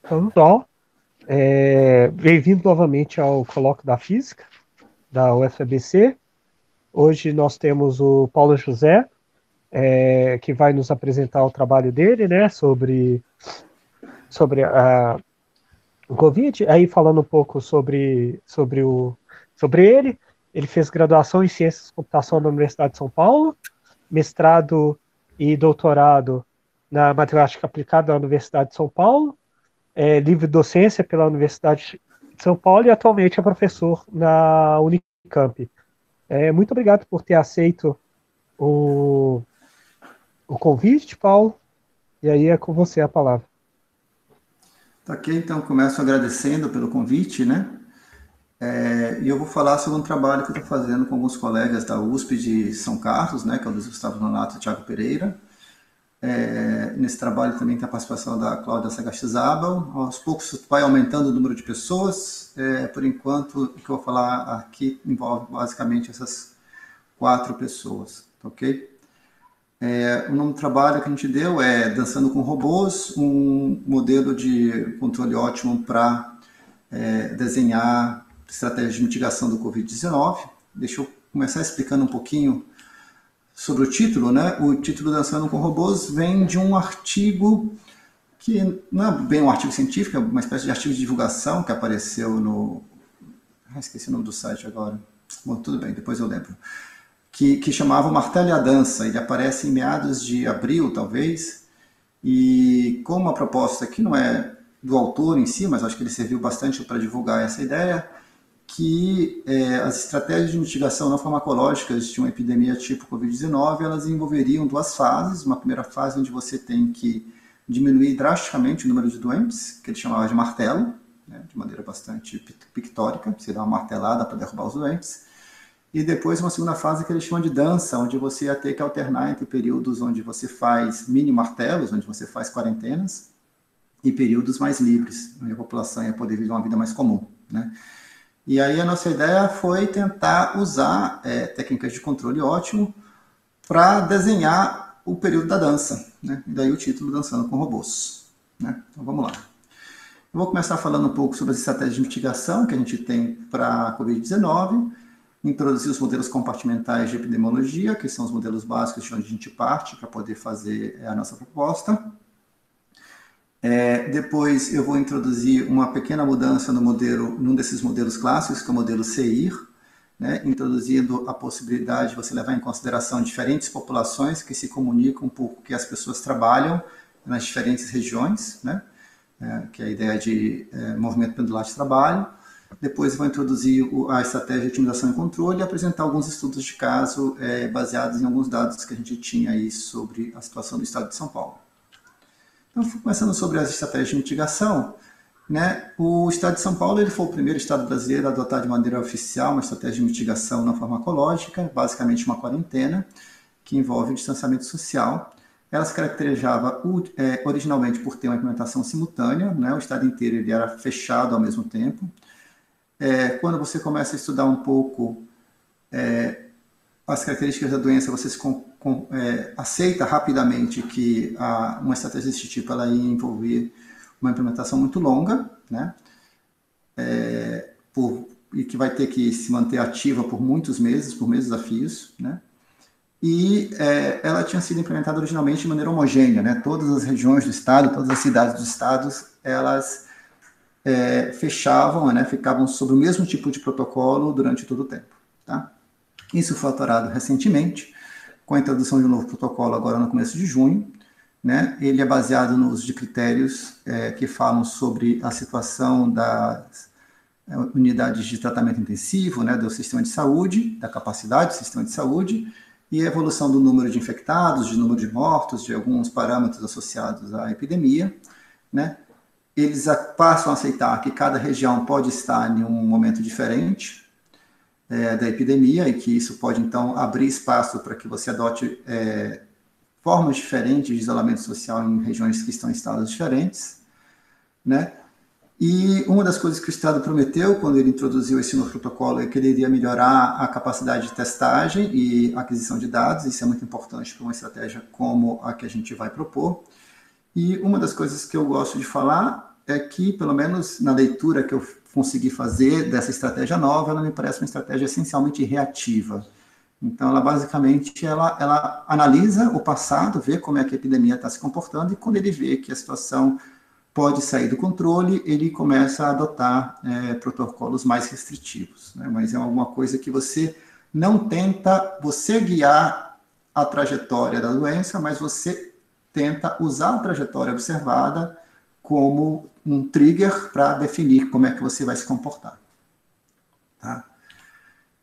Então, pessoal, bem-vindo novamente ao Colóquio da Física, da UFABC. Hoje nós temos o Paulo José, que vai nos apresentar o trabalho dele, né, sobre o Covid, aí falando um pouco sobre ele. Ele fez graduação em Ciências de Computação na Universidade de São Paulo, mestrado e doutorado na Matemática Aplicada na Universidade de São Paulo, livre docência pela Universidade de São Paulo e atualmente é professor na Unicamp. Muito obrigado por ter aceito o, o convite, Paulo. E aí é com você a palavra. Tá ok, então começo agradecendo pelo convite, né? E eu vou falar sobre um trabalho que eu estou fazendo com alguns colegas da USP de São Carlos, né? Que é o Luiz Gustavo Nonato e Thiago Pereira. Nesse trabalho também tem a participação da Cláudia Sagastizabal. Aos poucos vai aumentando o número de pessoas. Por enquanto, o que eu vou falar aqui envolve basicamente essas 4 pessoas, tá ok? O nome do trabalho que a gente deu é Dançando com Robôs, um modelo de controle ótimo para desenhar estratégias de mitigação do Covid-19. Deixa eu começar explicando um pouquinho sobre o título, né? O título Dançando com Robôs vem de um artigo que não é bem um artigo científico, é uma espécie de artigo de divulgação que apareceu no... esqueci o nome do site agora. Bom, tudo bem, depois eu lembro. Que chamava Martelo e a Dança. Ele aparece em meados de abril, talvez, e com uma proposta que não é do autor em si, mas acho que ele serviu bastante para divulgar essa ideia, que as estratégias de mitigação não farmacológicas de uma epidemia tipo Covid-19, elas envolveriam 2 fases. Uma primeira fase onde você tem que diminuir drasticamente o número de doentes, que ele chamava de martelo, né, de maneira bastante pictórica, você dá uma martelada para derrubar os doentes. E depois uma segunda fase que eles chamam de dança, onde você ia ter que alternar entre períodos onde você faz mini martelos, onde você faz quarentenas, e períodos mais livres, onde a população ia poder viver uma vida mais comum, né? E aí a nossa ideia foi tentar usar técnicas de controle ótimo para desenhar o período da dança, né? E daí o título Dançando com Robôs, né? Então vamos lá. Eu vou começar falando um pouco sobre as estratégias de mitigação que a gente tem para a Covid-19, introduzir os modelos compartimentais de epidemiologia, que são os modelos básicos de onde a gente parte para poder fazer a nossa proposta. Depois eu vou introduzir uma pequena mudança no modelo, num desses modelos clássicos, que é o modelo CEIR, né, introduzindo a possibilidade de você levar em consideração diferentes populações que se comunicam porque as pessoas trabalham nas diferentes regiões, né, que é a ideia de movimento pendular de trabalho. Depois vou introduzir a estratégia de otimização e controle e apresentar alguns estudos de caso baseados em alguns dados que a gente tinha aí sobre a situação do estado de São Paulo. Então, começando sobre as estratégias de mitigação, né, o estado de São Paulo ele foi o primeiro estado brasileiro a adotar de maneira oficial uma estratégia de mitigação não farmacológica, basicamente uma quarentena, que envolve o distanciamento social. Ela se caracterizava originalmente por ter uma implementação simultânea, né, o estado inteiro ele era fechado ao mesmo tempo. Quando você começa a estudar um pouco as características da doença, você aceita rapidamente que uma estratégia desse tipo ela ia envolver uma implementação muito longa, né? E que vai ter que se manter ativa por muitos meses, por meses a fios, né? E ela tinha sido implementada originalmente de maneira homogênea, né? Todas as regiões do estado, todas as cidades dos estados, elas fechavam, né? Ficavam sob o mesmo tipo de protocolo durante todo o tempo, tá? Isso foi alterado recentemente, com a introdução de um novo protocolo agora no começo de junho, né? Ele é baseado no uso de critérios que falam sobre a situação das unidades de tratamento intensivo, né, do sistema de saúde, da capacidade do sistema de saúde, e a evolução do número de infectados, de número de mortos, de alguns parâmetros associados à epidemia, né? Eles passam a aceitar que cada região pode estar em um momento diferente da epidemia e que isso pode, então, abrir espaço para que você adote formas diferentes de isolamento social em regiões que estão em estados diferentes, né? E uma das coisas que o Estado prometeu quando ele introduziu esse novo protocolo é que ele iria melhorar a capacidade de testagem e aquisição de dados. Isso é muito importante para uma estratégia como a que a gente vai propor. E uma das coisas que eu gosto de falar é que, pelo menos na leitura que eu consegui fazer dessa estratégia nova, ela me parece uma estratégia essencialmente reativa. Então, ela basicamente ela analisa o passado, vê como é que a epidemia está se comportando, e quando ele vê que a situação pode sair do controle, ele começa a adotar protocolos mais restritivos, né? Mas é alguma coisa que você não tenta você guiar a trajetória da doença, mas você tenta usar a trajetória observada como um trigger para definir como é que você vai se comportar. Tá?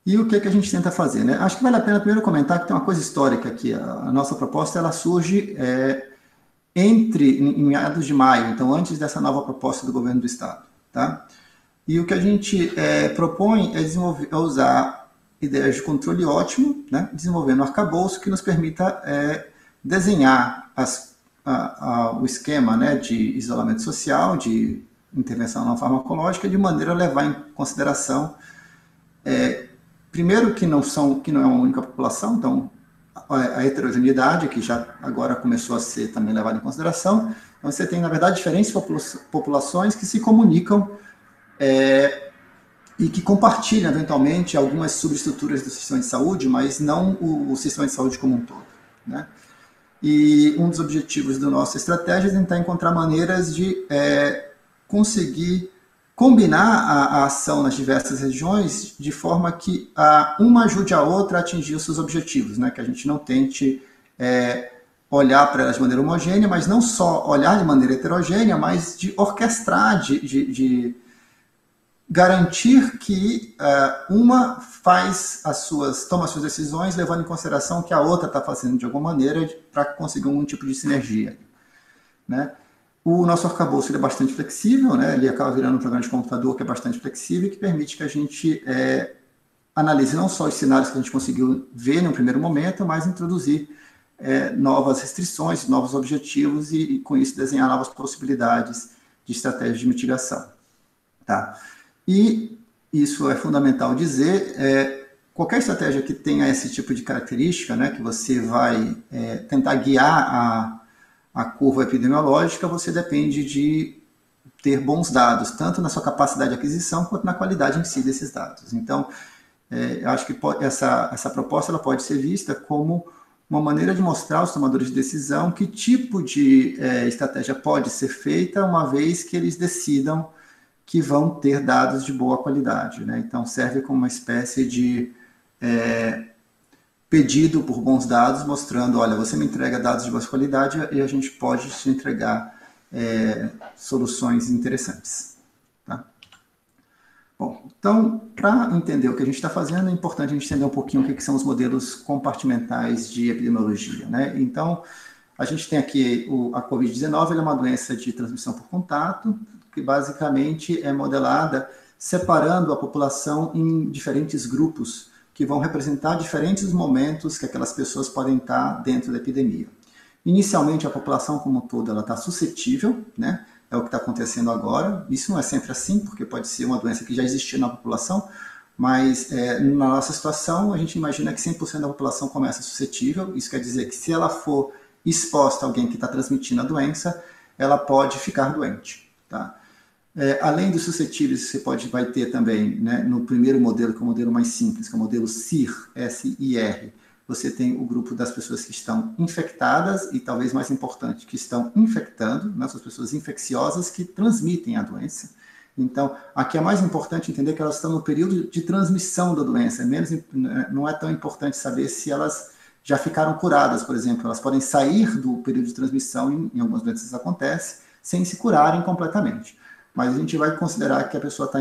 E o que a gente tenta fazer, né? Acho que vale a pena primeiro comentar que tem uma coisa histórica aqui. A nossa proposta ela surge em meados de maio, então antes dessa nova proposta do governo do estado, tá? E o que a gente propõe é usar ideias de controle ótimo, né? Desenvolvendo um arcabouço que nos permita desenhar o esquema, né, de isolamento social, de intervenção não farmacológica, de maneira a levar em consideração primeiro que não é uma única população, então a heterogeneidade, que já agora começou a ser também levada em consideração. Então, você tem, na verdade, diferentes populações que se comunicam e que compartilham, eventualmente, algumas subestruturas do sistema de saúde, mas não o sistema de saúde como um todo, né? E um dos objetivos da nossa estratégia é tentar encontrar maneiras de conseguir combinar a ação nas diversas regiões de forma que uma ajude a outra a atingir os seus objetivos, né? Que a gente não tente olhar para elas de maneira homogênea, mas não só olhar de maneira heterogênea, mas de orquestrar, de garantir que uma toma as suas decisões levando em consideração que a outra está fazendo de alguma maneira para conseguir algum tipo de sinergia, né? O nosso arcabouço é bastante flexível, né? Ele acaba virando um programa de computador que é bastante flexível e que permite que a gente analise não só os cenários que a gente conseguiu ver no primeiro momento, mas introduzir novas restrições, novos objetivos e, com isso, desenhar novas possibilidades de estratégias de mitigação. Tá? E isso é fundamental dizer, qualquer estratégia que tenha esse tipo de característica, né, que você vai tentar guiar a curva epidemiológica, você depende de ter bons dados, tanto na sua capacidade de aquisição, quanto na qualidade em si desses dados. Então, eu acho que essa proposta ela pode ser vista como uma maneira de mostrar aos tomadores de decisão que tipo de estratégia pode ser feita, uma vez que eles decidam que vão ter dados de boa qualidade, né? Então, serve como uma espécie de pedido por bons dados, mostrando, olha, você me entrega dados de boa qualidade e a gente pode te entregar soluções interessantes. Tá? Bom, então, para entender o que a gente está fazendo, é importante a gente entender um pouquinho o que são os modelos compartimentais de epidemiologia, né? Então, a gente tem aqui a Covid-19, ela é uma doença de transmissão por contato, que basicamente é modelada separando a população em diferentes grupos, que vão representar diferentes momentos que aquelas pessoas podem estar dentro da epidemia. Inicialmente, a população como um todo está suscetível, né? É o que está acontecendo agora. Isso não é sempre assim, porque pode ser uma doença que já existia na população, mas na nossa situação, a gente imagina que 100% da população começa suscetível. Isso quer dizer que se ela for exposta a alguém que está transmitindo a doença, ela pode ficar doente. Tá? Além dos suscetíveis, você vai ter também, né, no primeiro modelo, que é o modelo mais simples, que é o modelo SIR, S-I-R, você tem o grupo das pessoas que estão infectadas e, talvez mais importante, que estão infectando, né, são as pessoas infecciosas que transmitem a doença. Então, aqui é mais importante entender que elas estão no período de transmissão da doença. Não é tão importante saber se elas já ficaram curadas, por exemplo. Elas podem sair do período de transmissão, em algumas doenças isso acontece, sem se curarem completamente. Mas a gente vai considerar que a pessoa está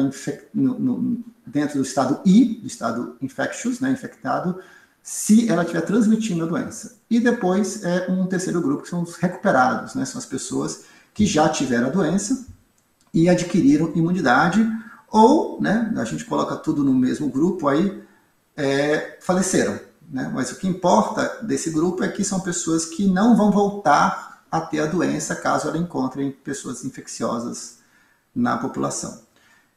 dentro do estado I, do estado infectious, né, infectado, se ela estiver transmitindo a doença. E depois um terceiro grupo, que são os recuperados, né, são as pessoas que já tiveram a doença e adquiriram imunidade, ou, né, a gente coloca tudo no mesmo grupo, aí faleceram. Né? Mas o que importa desse grupo é que são pessoas que não vão voltar a ter a doença caso ela encontrem pessoas infecciosas na população.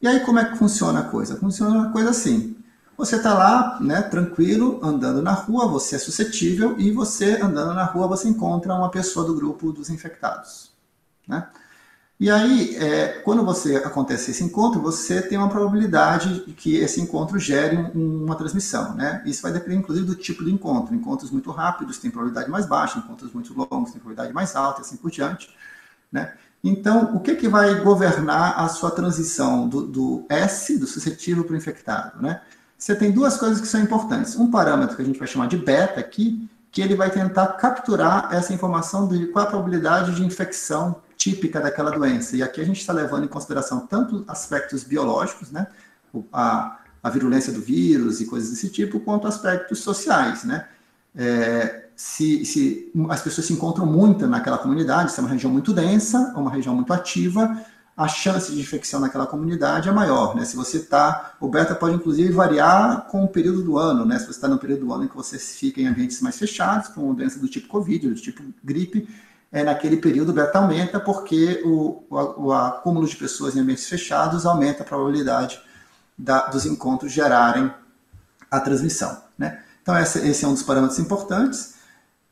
E aí como é que funciona a coisa? Funciona a coisa assim, você está lá, né, tranquilo, andando na rua, você é suscetível, e você, andando na rua, você encontra uma pessoa do grupo dos infectados. Né? E aí, quando acontece esse encontro, você tem uma probabilidade de que esse encontro gere uma transmissão, né? Isso vai depender, inclusive, do tipo de encontro. Encontros muito rápidos têm probabilidade mais baixa, encontros muito longos têm probabilidade mais alta, e assim por diante, né? Então, o que vai governar a sua transição do S, do suscetível, para o infectado, né? Você tem duas coisas que são importantes. Um parâmetro que a gente vai chamar de beta aqui, que ele vai tentar capturar essa informação de qual a probabilidade de infecção típica daquela doença. E aqui a gente está levando em consideração tanto aspectos biológicos, né, a virulência do vírus e coisas desse tipo, quanto aspectos sociais, né. Se as pessoas se encontram muito naquela comunidade, se é uma região muito densa, ou uma região muito ativa, a chance de infecção naquela comunidade é maior, né? Se você está, o beta pode inclusive variar com o período do ano, né? Se você está no período do ano em que você fica em ambientes mais fechados, com doença do tipo Covid, do tipo gripe, naquele período o beta aumenta porque o acúmulo de pessoas em ambientes fechados aumenta a probabilidade dos encontros gerarem a transmissão, né? Então esse é um dos parâmetros importantes.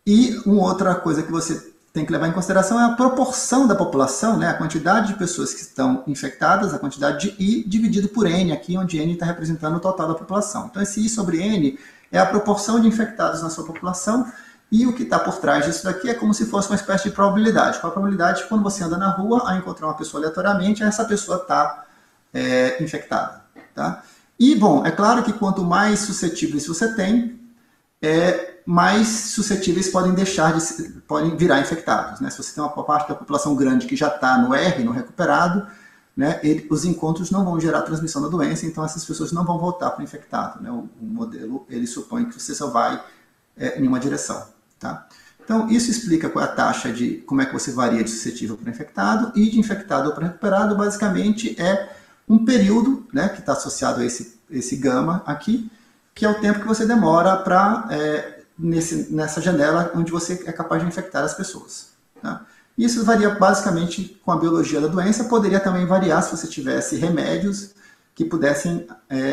E uma outra coisa que você tem que levar em consideração é a proporção da população, né? A quantidade de pessoas que estão infectadas, a quantidade de I dividido por N, aqui onde N está representando o total da população. Então esse I sobre N é a proporção de infectados na sua população, e o que está por trás disso daqui é como se fosse uma espécie de probabilidade. Qual a probabilidade de quando você anda na rua a encontrar uma pessoa aleatoriamente, essa pessoa está infectada, tá? E, bom, é claro que quanto mais suscetíveis você tem, mais suscetíveis podem virar infectados, né? Se você tem uma parte da população grande que já está no R, no recuperado, né, os encontros não vão gerar transmissão da doença, então essas pessoas não vão voltar para o infectado, né? O modelo, ele supõe que você só vai em uma direção, tá? Então, isso explica qual é a taxa de como é que você varia de suscetível para infectado, e de infectado para recuperado, basicamente, é um período, né, que está associado a esse gama aqui, que é o tempo que você demora para nessa janela onde você é capaz de infectar as pessoas, tá? Isso varia basicamente com a biologia da doença. Poderia também variar se você tivesse remédios que pudessem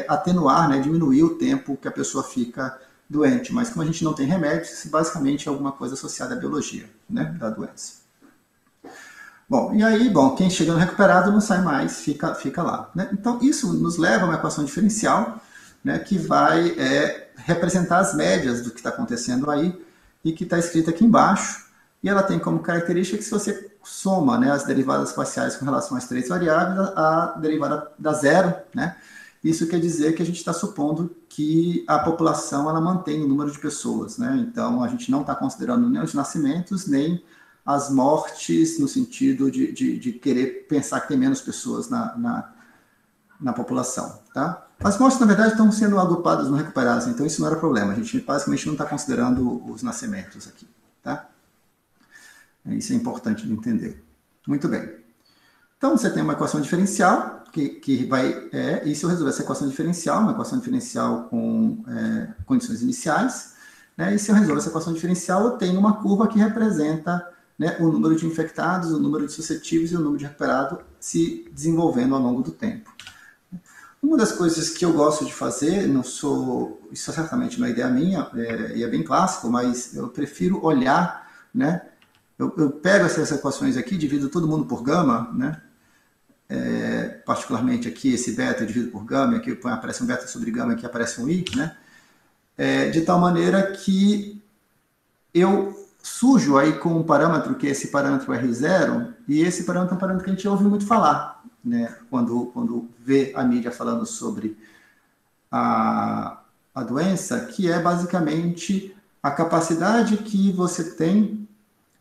atenuar, né, diminuir o tempo que a pessoa fica doente, mas como a gente não tem remédios, isso basicamente é alguma coisa associada à biologia, né, da doença. Bom, e aí, quem chega no recuperado não sai mais, fica lá, né? Então isso nos leva a uma equação diferencial, né, que vai representar as médias do que está acontecendo aí, e que está escrita aqui embaixo, e ela tem como característica que se você soma, né, as derivadas parciais com relação às três variáveis, a derivada dá zero, né? Isso quer dizer que a gente está supondo que a população ela mantém o número de pessoas, né? Então a gente não está considerando nem os nascimentos, nem as mortes, no sentido de querer pensar que tem menos pessoas na população, tá? As mortes, na verdade, estão sendo agrupadas no recuperados, então isso não era problema. A gente basicamente não está considerando os nascimentos aqui, tá? Isso é importante de entender. Muito bem. Então, você tem uma equação diferencial, que vai... e se eu resolver essa equação diferencial, uma equação diferencial com condições iniciais, né? E se eu resolver essa equação diferencial, eu tenho uma curva que representa, né, o número de infectados, o número de suscetíveis e o número de recuperados se desenvolvendo ao longo do tempo. Uma das coisas que eu gosto de fazer, isso certamente não é ideia minha, e é bem clássico, mas eu prefiro olhar, né? Eu pego essas equações aqui, divido todo mundo por gama, né? Particularmente aqui esse beta dividido por gama, aqui aparece um beta sobre gama, aqui aparece um i, né? De tal maneira que eu sujo aí com um parâmetro, que é esse parâmetro R0, e esse parâmetro é um parâmetro que a gente ouve muito falar, né, quando vê a mídia falando sobre a doença, que é basicamente a capacidade que você tem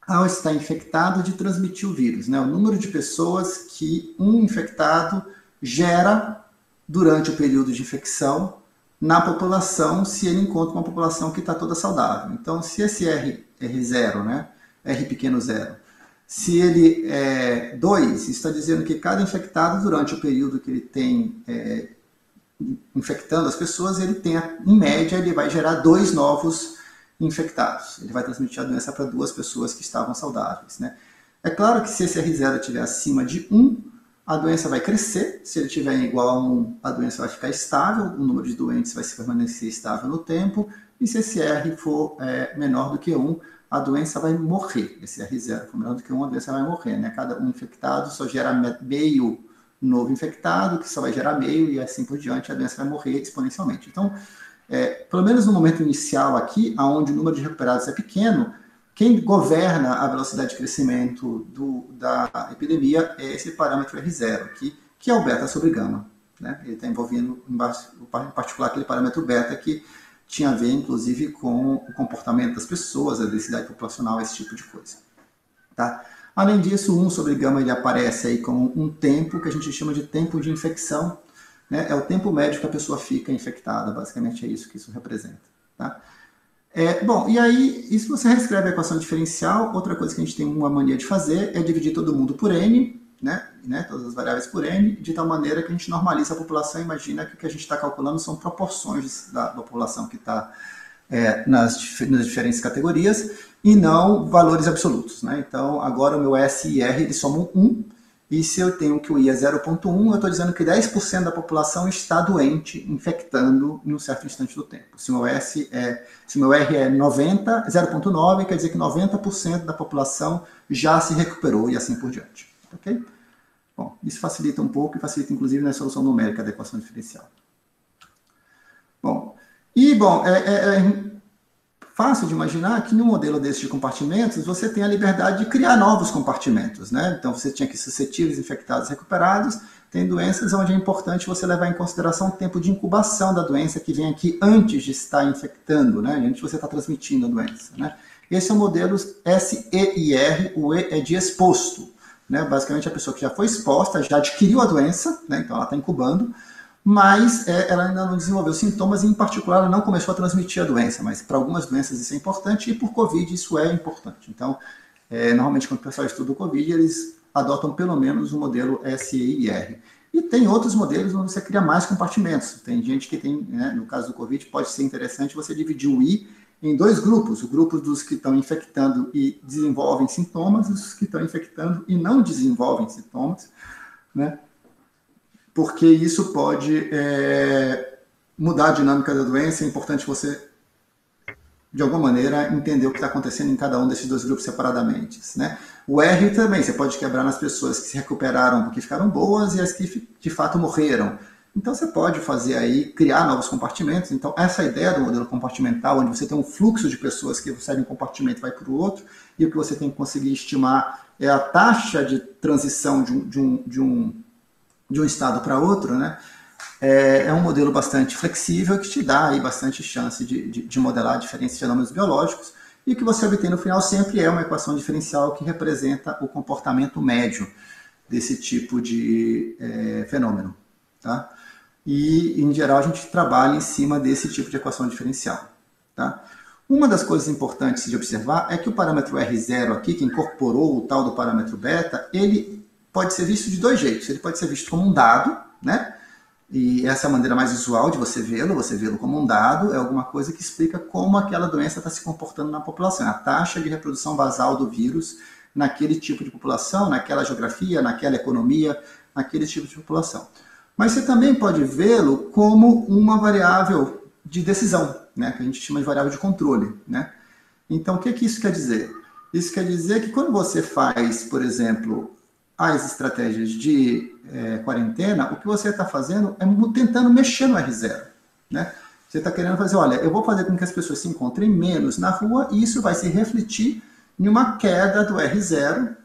ao estar infectado de transmitir o vírus, né? O número de pessoas que um infectado gera durante o período de infecção na população, se ele encontra uma população que está toda saudável. Então, se esse R0, né, R pequeno zero, se ele é 2, está dizendo que cada infectado, durante o período que ele tem infectando as pessoas, ele tem, em média, ele vai gerar 2 novos infectados. Ele vai transmitir a doença para 2 pessoas que estavam saudáveis, né? É claro que se esse R0 estiver acima de 1, a doença vai crescer. Se ele estiver igual a 1, a doença vai ficar estável, o número de doentes vai se permanecer estável no tempo, e se esse R for menor do que 1, a doença vai morrer. Esse R0, menor do que 1, a doença vai morrer, né? Cada um infectado só gera meio novo infectado, que só vai gerar meio, e assim por diante, a doença vai morrer exponencialmente. Então, pelo menos no momento inicial aqui, onde o número de recuperados é pequeno, quem governa a velocidade de crescimento da epidemia é esse parâmetro R0 aqui, que é o beta sobre gama, né? Ele está envolvendo, em particular, aquele parâmetro beta que tinha a ver, inclusive, com o comportamento das pessoas, a densidade populacional, esse tipo de coisa. Tá? Além disso, 1 sobre gama ele aparece aí como um tempo que a gente chama de tempo de infecção, né? É o tempo médio que a pessoa fica infectada, basicamente é isso que isso representa. Tá? Bom, e aí, e se você reescreve a equação diferencial, outra coisa que a gente tem uma mania de fazer é dividir todo mundo por n, né? Todas as variáveis por n, de tal maneira que a gente normaliza a população. Imagina que o que a gente está calculando são proporções da população que está nas diferentes categorias e não valores absolutos, né? Então, agora o meu S e R eles somam 1, e se eu tenho que o I é 0,1, eu estou dizendo que 10% da população está doente, infectando em um certo instante do tempo. Se o meu R é 90, 0,9, quer dizer que 90% da população já se recuperou e assim por diante. Ok? Bom, isso facilita um pouco e facilita inclusive na solução numérica da equação diferencial. Bom, é fácil de imaginar que num modelo desse de compartimentos você tem a liberdade de criar novos compartimentos, né? Então você tinha aqui suscetíveis, infectados, recuperados. Tem doenças onde é importante você levar em consideração o tempo de incubação da doença que vem aqui antes de estar infectando, né? Antes de você estar transmitindo a doença, né? Esse é o modelo S, E e R. O E é de exposto, né? Basicamente a pessoa que já foi exposta, já adquiriu a doença, né? Então ela está incubando, mas ela ainda não desenvolveu sintomas e, em particular, ela não começou a transmitir a doença. Mas para algumas doenças isso é importante e por Covid isso é importante. Então, normalmente quando o pessoal estuda o Covid, eles adotam pelo menos o modelo SEIR. E tem outros modelos onde você cria mais compartimentos. Tem gente que tem, né, no caso do Covid, pode ser interessante você dividir o I em 2 grupos. O grupo dos que estão infectando e desenvolvem sintomas e os que estão infectando e não desenvolvem sintomas, né? Porque isso pode mudar a dinâmica da doença. É importante você, de alguma maneira, entender o que está acontecendo em cada um desses 2 grupos separadamente, né? O R também, você pode quebrar nas pessoas que se recuperaram porque ficaram boas e as que de fato morreram. Então você pode fazer aí, criar novos compartimentos. Então essa ideia do modelo compartimental, onde você tem um fluxo de pessoas que saem de um compartimento e vai para o outro, e o que você tem que conseguir estimar é a taxa de transição de um estado para outro, né? É um modelo bastante flexível que te dá aí bastante chance de modelar diferentes fenômenos biológicos, e o que você obtém no final sempre é uma equação diferencial que representa o comportamento médio desse tipo de fenômeno, tá? E, em geral, a gente trabalha em cima desse tipo de equação diferencial, tá? Uma das coisas importantes de observar é que o parâmetro R0 aqui, que incorporou o tal do parâmetro beta, ele pode ser visto de 2 jeitos. Ele pode ser visto como um dado, né? E essa é a maneira mais usual de você vê-lo como um dado, é alguma coisa que explica como aquela doença está se comportando na população, a taxa de reprodução basal do vírus naquele tipo de população, naquela geografia, naquela economia, naquele tipo de população. Mas você também pode vê-lo como uma variável de decisão, né? Que a gente chama de variável de controle, né? Então, o que isso quer dizer? Isso quer dizer que quando você faz, por exemplo, as estratégias de quarentena, o que você está fazendo é tentando mexer no R0, né? Você está querendo fazer, olha, eu vou fazer com que as pessoas se encontrem menos na rua e isso vai se refletir em uma queda do R0,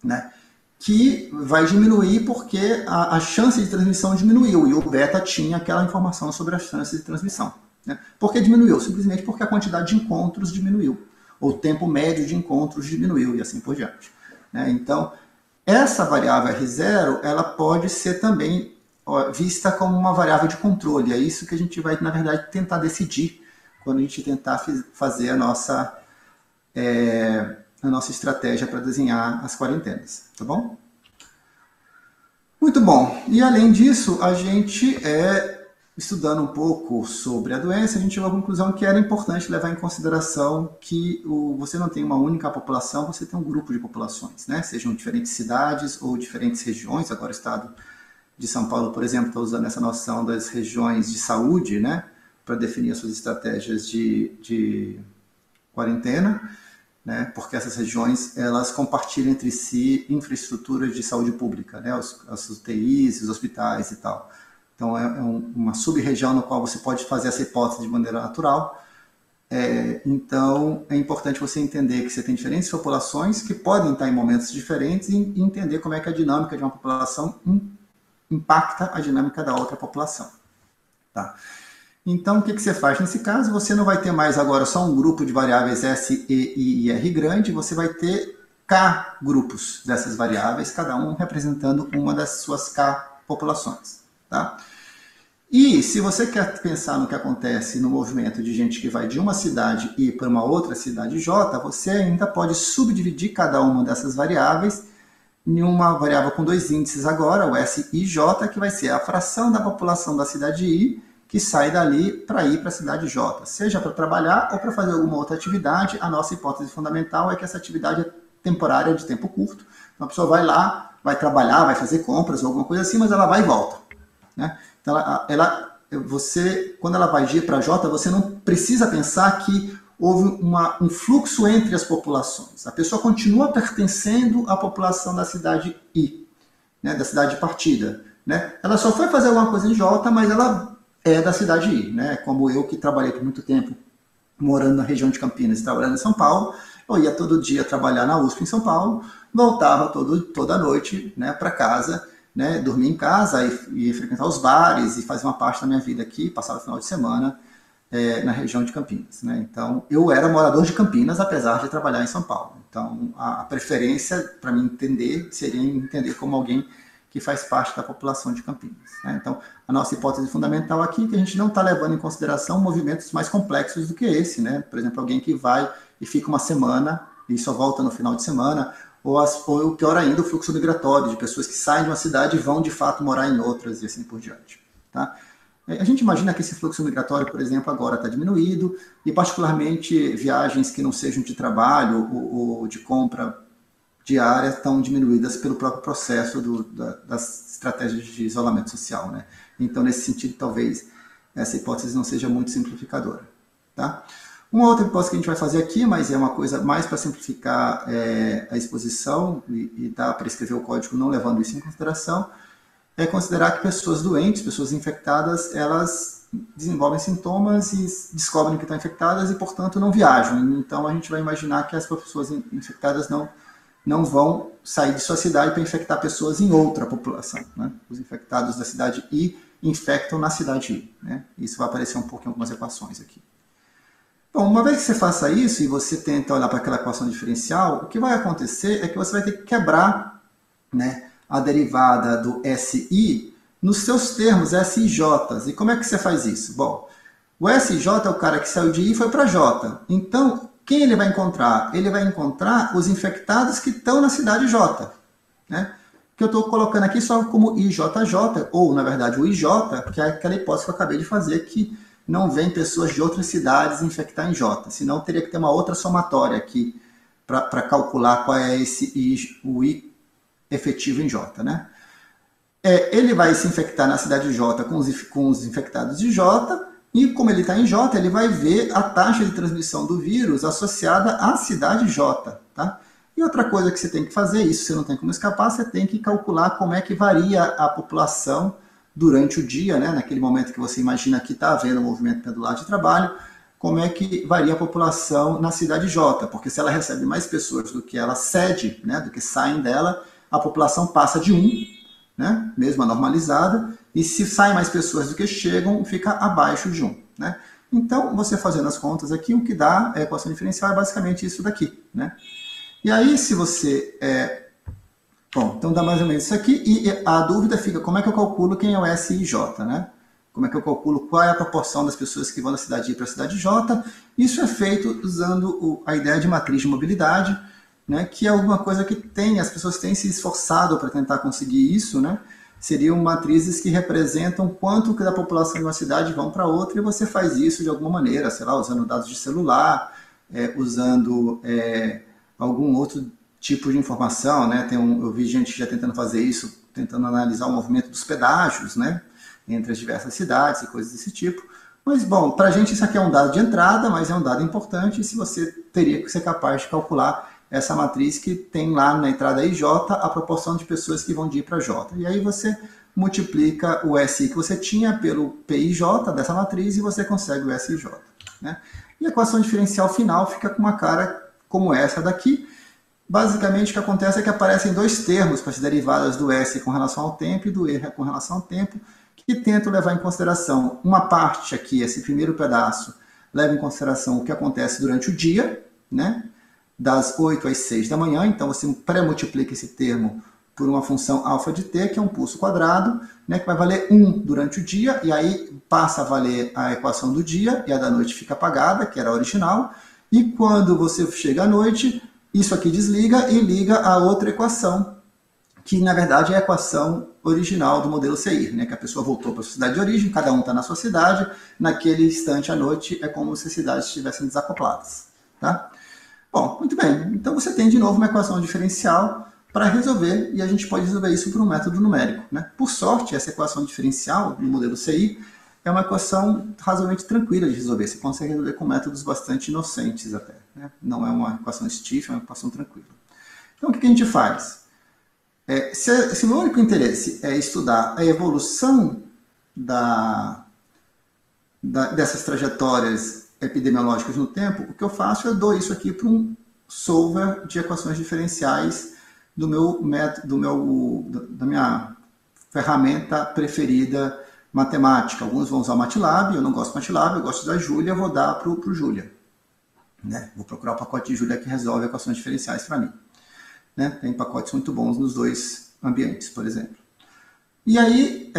né? Que vai diminuir porque a chance de transmissão diminuiu e o beta tinha aquela informação sobre as chances de transmissão, né? Por que diminuiu? Simplesmente porque a quantidade de encontros diminuiu, ou o tempo médio de encontros diminuiu e assim por diante, né? Então, essa variável R0, ela pode ser também vista como uma variável de controle. É isso que a gente vai, na verdade, tentar decidir quando a gente tentar fazer a nossa estratégia para desenhar as quarentenas, tá bom? Muito bom. E além disso, a gente estudando um pouco sobre a doença, a gente chegou à conclusão que era importante levar em consideração que você não tem uma única população, você tem um grupo de populações, né? Sejam diferentes cidades ou diferentes regiões. Agora o estado de São Paulo, por exemplo, está usando essa noção das regiões de saúde, né? Para definir as suas estratégias de quarentena. né? Porque essas regiões, elas compartilham entre si infraestruturas de saúde pública, né? As UTIs, os hospitais e tal. Então, uma sub-região no qual você pode fazer essa hipótese de maneira natural. Então, é importante você entender que você tem diferentes populações que podem estar em momentos diferentes e entender como é que a dinâmica de uma população impacta a dinâmica da outra população. Tá? Então, o que você faz nesse caso? Você não vai ter mais agora só um grupo de variáveis S, E, I e R grande, você vai ter K grupos dessas variáveis, cada um representando uma das suas K populações. Tá? E se você quer pensar no que acontece no movimento de gente que vai de uma cidade I para uma outra cidade J, você ainda pode subdividir cada uma dessas variáveis em uma variável com dois índices agora, o SIJ, que vai ser a fração da população da cidade I que sai dali para ir para a cidade J, seja para trabalhar ou para fazer alguma outra atividade. A nossa hipótese fundamental é que essa atividade é temporária, de tempo curto. Então a pessoa vai lá, vai trabalhar, vai fazer compras ou alguma coisa assim, mas ela vai e volta, né? Então, você, quando ela vai de I para J, você não precisa pensar que houve um fluxo entre as populações. A pessoa continua pertencendo à população da cidade I, né, da cidade de partida. Né? Ela só foi fazer alguma coisa em J, mas ela é da cidade I. Né? Como eu, que trabalhei por muito tempo morando na região de Campinas e trabalhando em São Paulo, eu ia todo dia trabalhar na USP em São Paulo, voltava toda noite, né, para casa, né, dormir em casa e frequentar os bares e fazer uma parte da minha vida aqui, passar o final de semana na região de Campinas. Né? Então, eu era morador de Campinas, apesar de trabalhar em São Paulo. Então, a preferência para mim entender seria entender como alguém que faz parte da população de Campinas. Né? Então, a nossa hipótese fundamental aqui é que a gente não está levando em consideração movimentos mais complexos do que esse. Né? Por exemplo, alguém que vai e fica uma semana e só volta no final de semana, ou pior ainda, o fluxo migratório de pessoas que saem de uma cidade e vão de fato morar em outras e assim por diante. Tá? A gente imagina que esse fluxo migratório, por exemplo, agora está diminuído e particularmente viagens que não sejam de trabalho ou de compra diária estão diminuídas pelo próprio processo das estratégias de isolamento social. Né? Então, nesse sentido, talvez essa hipótese não seja muito simplificadora. Tá? Uma outra hipótese que a gente vai fazer aqui, mas é uma coisa mais para simplificar a exposição e dá para escrever o código não levando isso em consideração, é considerar que pessoas doentes, pessoas infectadas, elas desenvolvem sintomas e descobrem que estão infectadas e, portanto, não viajam. Então, a gente vai imaginar que as pessoas infectadas não vão sair de sua cidade para infectar pessoas em outra população. Né? Os infectados da cidade I infectam na cidade I. Né? Isso vai aparecer um pouco em algumas equações aqui. Bom, uma vez que você faça isso e você tenta olhar para aquela equação diferencial, o que vai acontecer é que você vai ter que quebrar, né, a derivada do SI nos seus termos SIJs. E como é que você faz isso? Bom, o SIJ é o cara que saiu de I e foi para J. Então, quem ele vai encontrar? Ele vai encontrar os infectados que estão na cidade J. Né? Que eu estou colocando aqui só como IJJ, ou, na verdade, o IJ, que é aquela hipótese que eu acabei de fazer, que não vem pessoas de outras cidades infectar em J. Senão, teria que ter uma outra somatória aqui para calcular qual é o I efetivo em J. Né? Ele vai se infectar na cidade J com os infectados de J, e como ele está em J, ele vai ver a taxa de transmissão do vírus associada à cidade J. Tá? E outra coisa que você tem que fazer, isso você não tem como escapar, você tem que calcular como é que varia a população durante o dia, né? Naquele momento que você imagina que está havendo um movimento pendular de trabalho, como é que varia a população na cidade J, porque se ela recebe mais pessoas do que ela cede, né, do que saem dela, a população passa de 1, né, mesmo a normalizada, e se saem mais pessoas do que chegam, fica abaixo de 1. Né? Então, você fazendo as contas aqui, o que dá a equação diferencial é basicamente isso daqui. Né? E aí, se você... Bom, então dá mais ou menos isso aqui, e a dúvida fica, como é que eu calculo quem é o SIJ, né? Como é que eu calculo qual é a proporção das pessoas que vão da cidade I para a cidade J? Isso é feito usando a ideia de matriz de mobilidade, né? Que é alguma coisa que as pessoas têm se esforçado para tentar conseguir isso, né? Seriam matrizes que representam quanto que da população de uma cidade vão para outra, e você faz isso de alguma maneira, sei lá, usando dados de celular, usando algum outro tipo de informação, né? Eu vi gente já tentando fazer isso, tentando analisar o movimento dos pedágios, né? Entre as diversas cidades e coisas desse tipo, Mas, bom, para a gente isso aqui é um dado de entrada, mas é um dado importante se você teria que ser capaz de calcular essa matriz que tem lá na entrada IJ a proporção de pessoas que vão de I para J. E aí você multiplica o SI que você tinha pelo PIJ dessa matriz e você consegue o SIJ. Né? E a equação diferencial final fica com uma cara como essa daqui. Basicamente, o que acontece é que aparecem dois termos para as derivadas do S com relação ao tempo e do E com relação ao tempo, que tentam levar em consideração uma parte aqui, esse primeiro pedaço, leva em consideração o que acontece durante o dia, né? Das 8 às 6 da manhã, então você pré-multiplica esse termo por uma função alfa de t, que é um pulso quadrado, né, que vai valer 1 durante o dia, e aí passa a valer a equação do dia, e a da noite fica apagada, que era a original, e quando você chega à noite, isso aqui desliga e liga a outra equação, que na verdade é a equação original do modelo CI, né, que a pessoa voltou para a sua cidade de origem, cada um está na sua cidade, naquele instante à noite é como se as cidades estivessem desacopladas. Tá? Bom, muito bem, então você tem de novo uma equação diferencial para resolver, e a gente pode resolver isso por um método numérico. Né? Por sorte, essa equação diferencial no modelo CI é uma equação razoavelmente tranquila de resolver, você consegue resolver com métodos bastante inocentes até. Né? Não é uma equação stiff, é uma equação tranquila. Então o que a gente faz? Se o meu único interesse é estudar a evolução dessas trajetórias epidemiológicas no tempo, o que eu faço é dou isso aqui para um solver de equações diferenciais da minha ferramenta preferida matemática. Alguns vão usar MATLAB, eu não gosto de MATLAB, eu gosto da Julia, vou dar para o Julia. Né? Vou procurar o pacote de Julia que resolve equações diferenciais para mim. Né? Tem pacotes muito bons nos dois ambientes, por exemplo. E aí,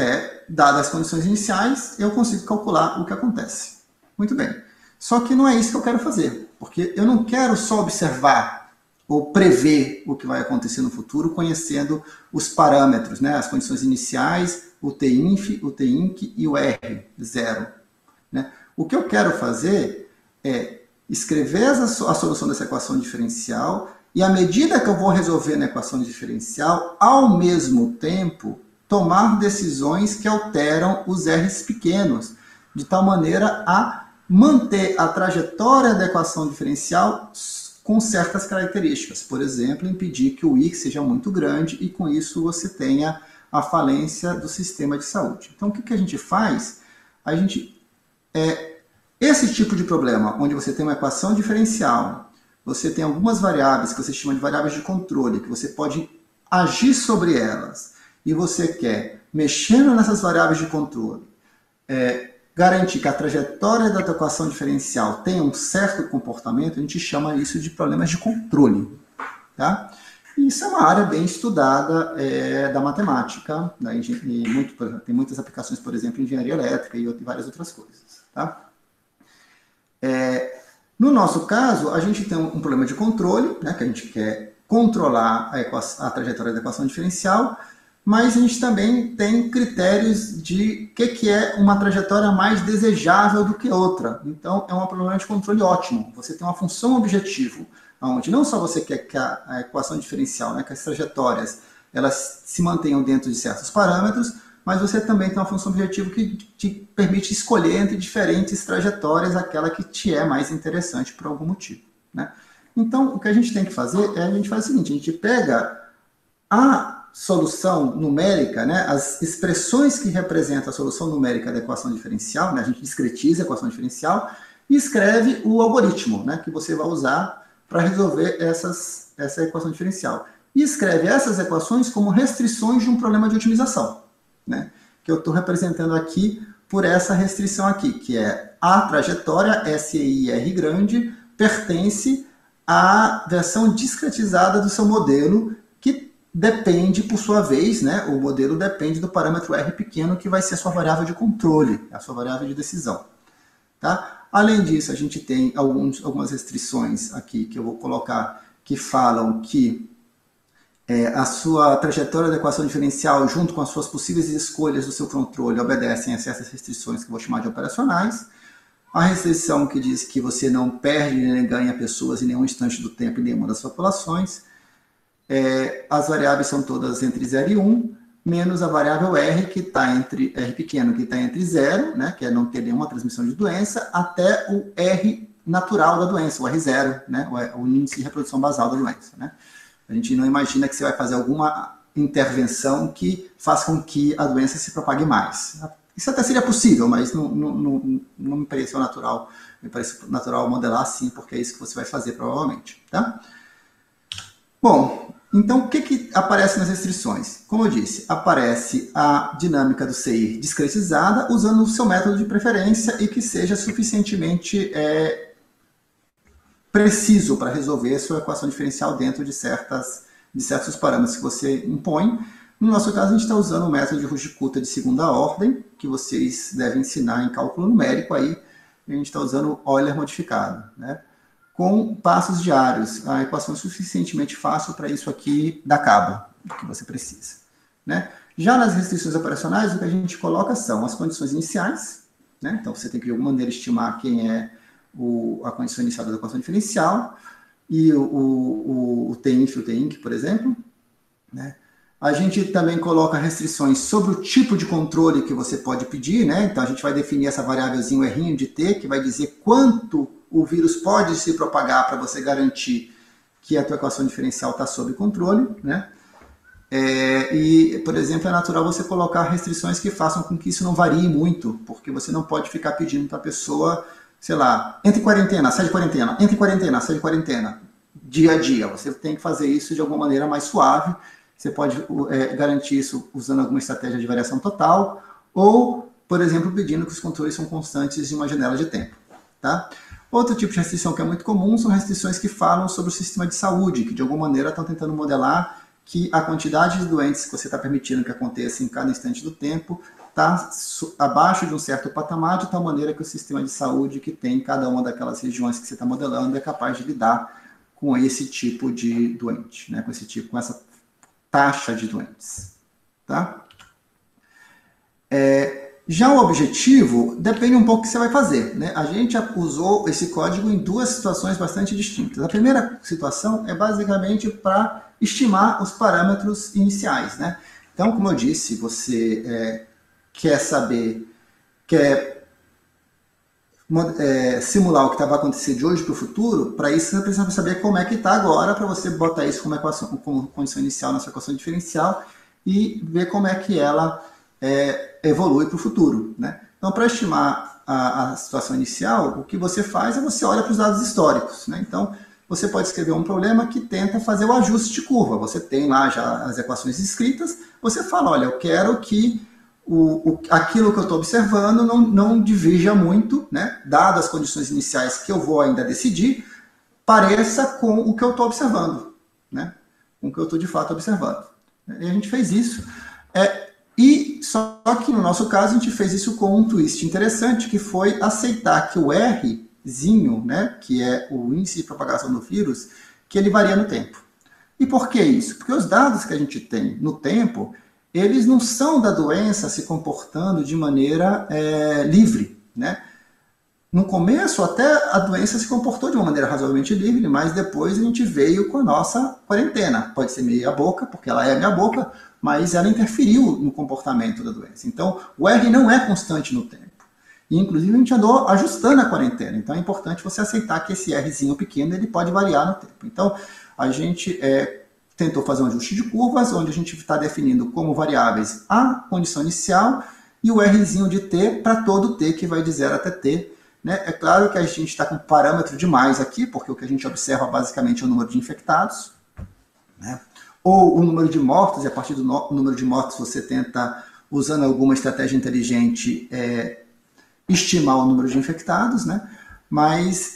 dadas as condições iniciais, eu consigo calcular o que acontece. Muito bem. Só que não é isso que eu quero fazer, porque eu não quero só observar ou prever o que vai acontecer no futuro, conhecendo os parâmetros, né? As condições iniciais, o T-inf, o T-inc e o R, 0. Né? O que eu quero fazer é escrever a solução dessa equação diferencial e, à medida que eu vou resolver na equação diferencial, ao mesmo tempo, tomar decisões que alteram os R's pequenos, de tal maneira a manter a trajetória da equação diferencial com certas características. Por exemplo, impedir que o I seja muito grande e, com isso, você tenha a falência do sistema de saúde. Então, o que a gente faz? Esse tipo de problema, onde você tem uma equação diferencial, você tem algumas variáveis que você chama de variáveis de controle, que você pode agir sobre elas, e você quer, mexendo nessas variáveis de controle, garantir que a trajetória da tua equação diferencial tenha um certo comportamento, a gente chama isso de problemas de controle. Tá? E isso é uma área bem estudada da matemática, tem muitas aplicações, por exemplo, em engenharia elétrica e várias outras coisas. Tá? No nosso caso, a gente tem um problema de controle, né, que a gente quer controlar a trajetória da equação diferencial, mas a gente também tem critérios de que é uma trajetória mais desejável do que outra. Então, é um problema de controle ótimo. Você tem uma função objetivo, onde não só você quer que a equação diferencial, né, que as trajetórias elas se mantenham dentro de certos parâmetros, mas você também tem uma função objetivo que te permite escolher entre diferentes trajetórias aquela que te é mais interessante por algum motivo. Né? Então, o que a gente tem que fazer a gente faz o seguinte, a gente pega a solução numérica, né, as expressões que representam a solução numérica da equação diferencial, né, a gente discretiza a equação diferencial e escreve o algoritmo, né, que você vai usar para resolver essa equação diferencial. E escreve essas equações como restrições de um problema de otimização, né, que eu estou representando aqui por essa restrição aqui, que é a trajetória SEIR grande pertence à versão discretizada do seu modelo, que depende, por sua vez, né, o modelo depende do parâmetro R pequeno, que vai ser a sua variável de controle, a sua variável de decisão. Tá? Além disso, a gente tem algumas restrições aqui que eu vou colocar, que falam que a sua trajetória da equação diferencial, junto com as suas possíveis escolhas do seu controle, obedecem a certas restrições que eu vou chamar de operacionais. A restrição que diz que você não perde nem ganha pessoas em nenhum instante do tempo em nenhuma das populações. As variáveis são todas entre 0 e 1. menos a variável R, que está entre R pequeno, que está entre 0, né, que é não ter nenhuma transmissão de doença, até o R natural da doença, o R0, né, o índice de reprodução basal da doença. Né? A gente não imagina que você vai fazer alguma intervenção que faça com que a doença se propague mais. Isso até seria possível, mas não me pareceu natural. Me parece natural modelar sim, porque é isso que você vai fazer provavelmente. Tá? Bom, então o que aparece nas restrições? Como eu disse, aparece a dinâmica do CI discretizada usando o seu método de preferência e que seja suficientemente preciso para resolver a sua equação diferencial dentro de certos parâmetros que você impõe. No nosso caso, a gente está usando o método de Ruji-Kutta de segunda ordem, que vocês devem ensinar em cálculo numérico, aí a gente está usando Euler modificado, né? Com passos diários. A equação é suficientemente fácil para isso aqui dar cabo do que você precisa. Né? Já nas restrições operacionais, o que a gente coloca são as condições iniciais, né? Então você tem que de alguma maneira estimar quem é a condição inicial da equação diferencial, e o T-inf e o T-inc, por exemplo. Né? A gente também coloca restrições sobre o tipo de controle que você pode pedir, né? Então a gente vai definir essa variávelzinha, o R de T, que vai dizer quanto o vírus pode se propagar para você garantir que a tua equação diferencial está sob controle, né? E, por exemplo, é natural você colocar restrições que façam com que isso não varie muito, porque você não pode ficar pedindo para a pessoa, sei lá, entre quarentena, sai de quarentena, entre quarentena, sai de quarentena, dia a dia. Você tem que fazer isso de alguma maneira mais suave. Você pode garantir isso usando alguma estratégia de variação total, ou, por exemplo, pedindo que os controles são constantes em uma janela de tempo. Tá? Outro tipo de restrição que é muito comum são restrições que falam sobre o sistema de saúde, que de alguma maneira estão tentando modelar que a quantidade de doentes que você está permitindo que aconteça em cada instante do tempo está abaixo de um certo patamar, de tal maneira que o sistema de saúde que tem em cada uma daquelas regiões que você está modelando é capaz de lidar com esse tipo de doente, né? Com essa taxa de doentes. Tá? Já o objetivo depende um pouco do que você vai fazer. Né? A gente usou esse código em duas situações bastante distintas. A primeira situação é basicamente para estimar os parâmetros iniciais. Né? Então, como eu disse, você quer simular o que vai acontecer de hoje para o futuro. Para isso, você precisa saber como é que está agora, para você botar isso como condição inicial na sua equação diferencial e ver como é que ela evolui para o futuro. Né? Então, para estimar a situação inicial, o que você faz é você olha para os dados históricos. Né? Então, você pode escrever um problema que tenta fazer o ajuste de curva. Você tem lá já as equações escritas, você fala, olha, eu quero que aquilo que eu estou observando não divirja muito, né, dado as condições iniciais que eu vou ainda decidir, pareça com o que eu estou observando, né, com o que eu estou de fato observando. E a gente fez isso. E só que no nosso caso a gente fez isso com um twist interessante, que foi aceitar que o Rzinho, né, que é o índice de propagação do vírus, que ele varia no tempo. E por que isso? Porque os dados que a gente tem no tempo, eles não são da doença se comportando de maneira livre. Né? No começo, até a doença se comportou de uma maneira razoavelmente livre, mas depois a gente veio com a nossa quarentena. Pode ser meia boca, porque ela é meia boca, mas ela interferiu no comportamento da doença. Então, o R não é constante no tempo. E, inclusive, a gente andou ajustando a quarentena. Então, é importante você aceitar que esse Rzinho pequeno ele pode variar no tempo. Então, a gente tentou fazer um ajuste de curvas, onde a gente está definindo como variáveis a condição inicial e o Rzinho de T para todo T, que vai de 0 até T. Né? É claro que a gente está com parâmetro demais aqui, porque o que a gente observa basicamente é o número de infectados, né? Ou o número de mortos, e a partir do número de mortos você tenta, usando alguma estratégia inteligente, estimar o número de infectados, né? Mas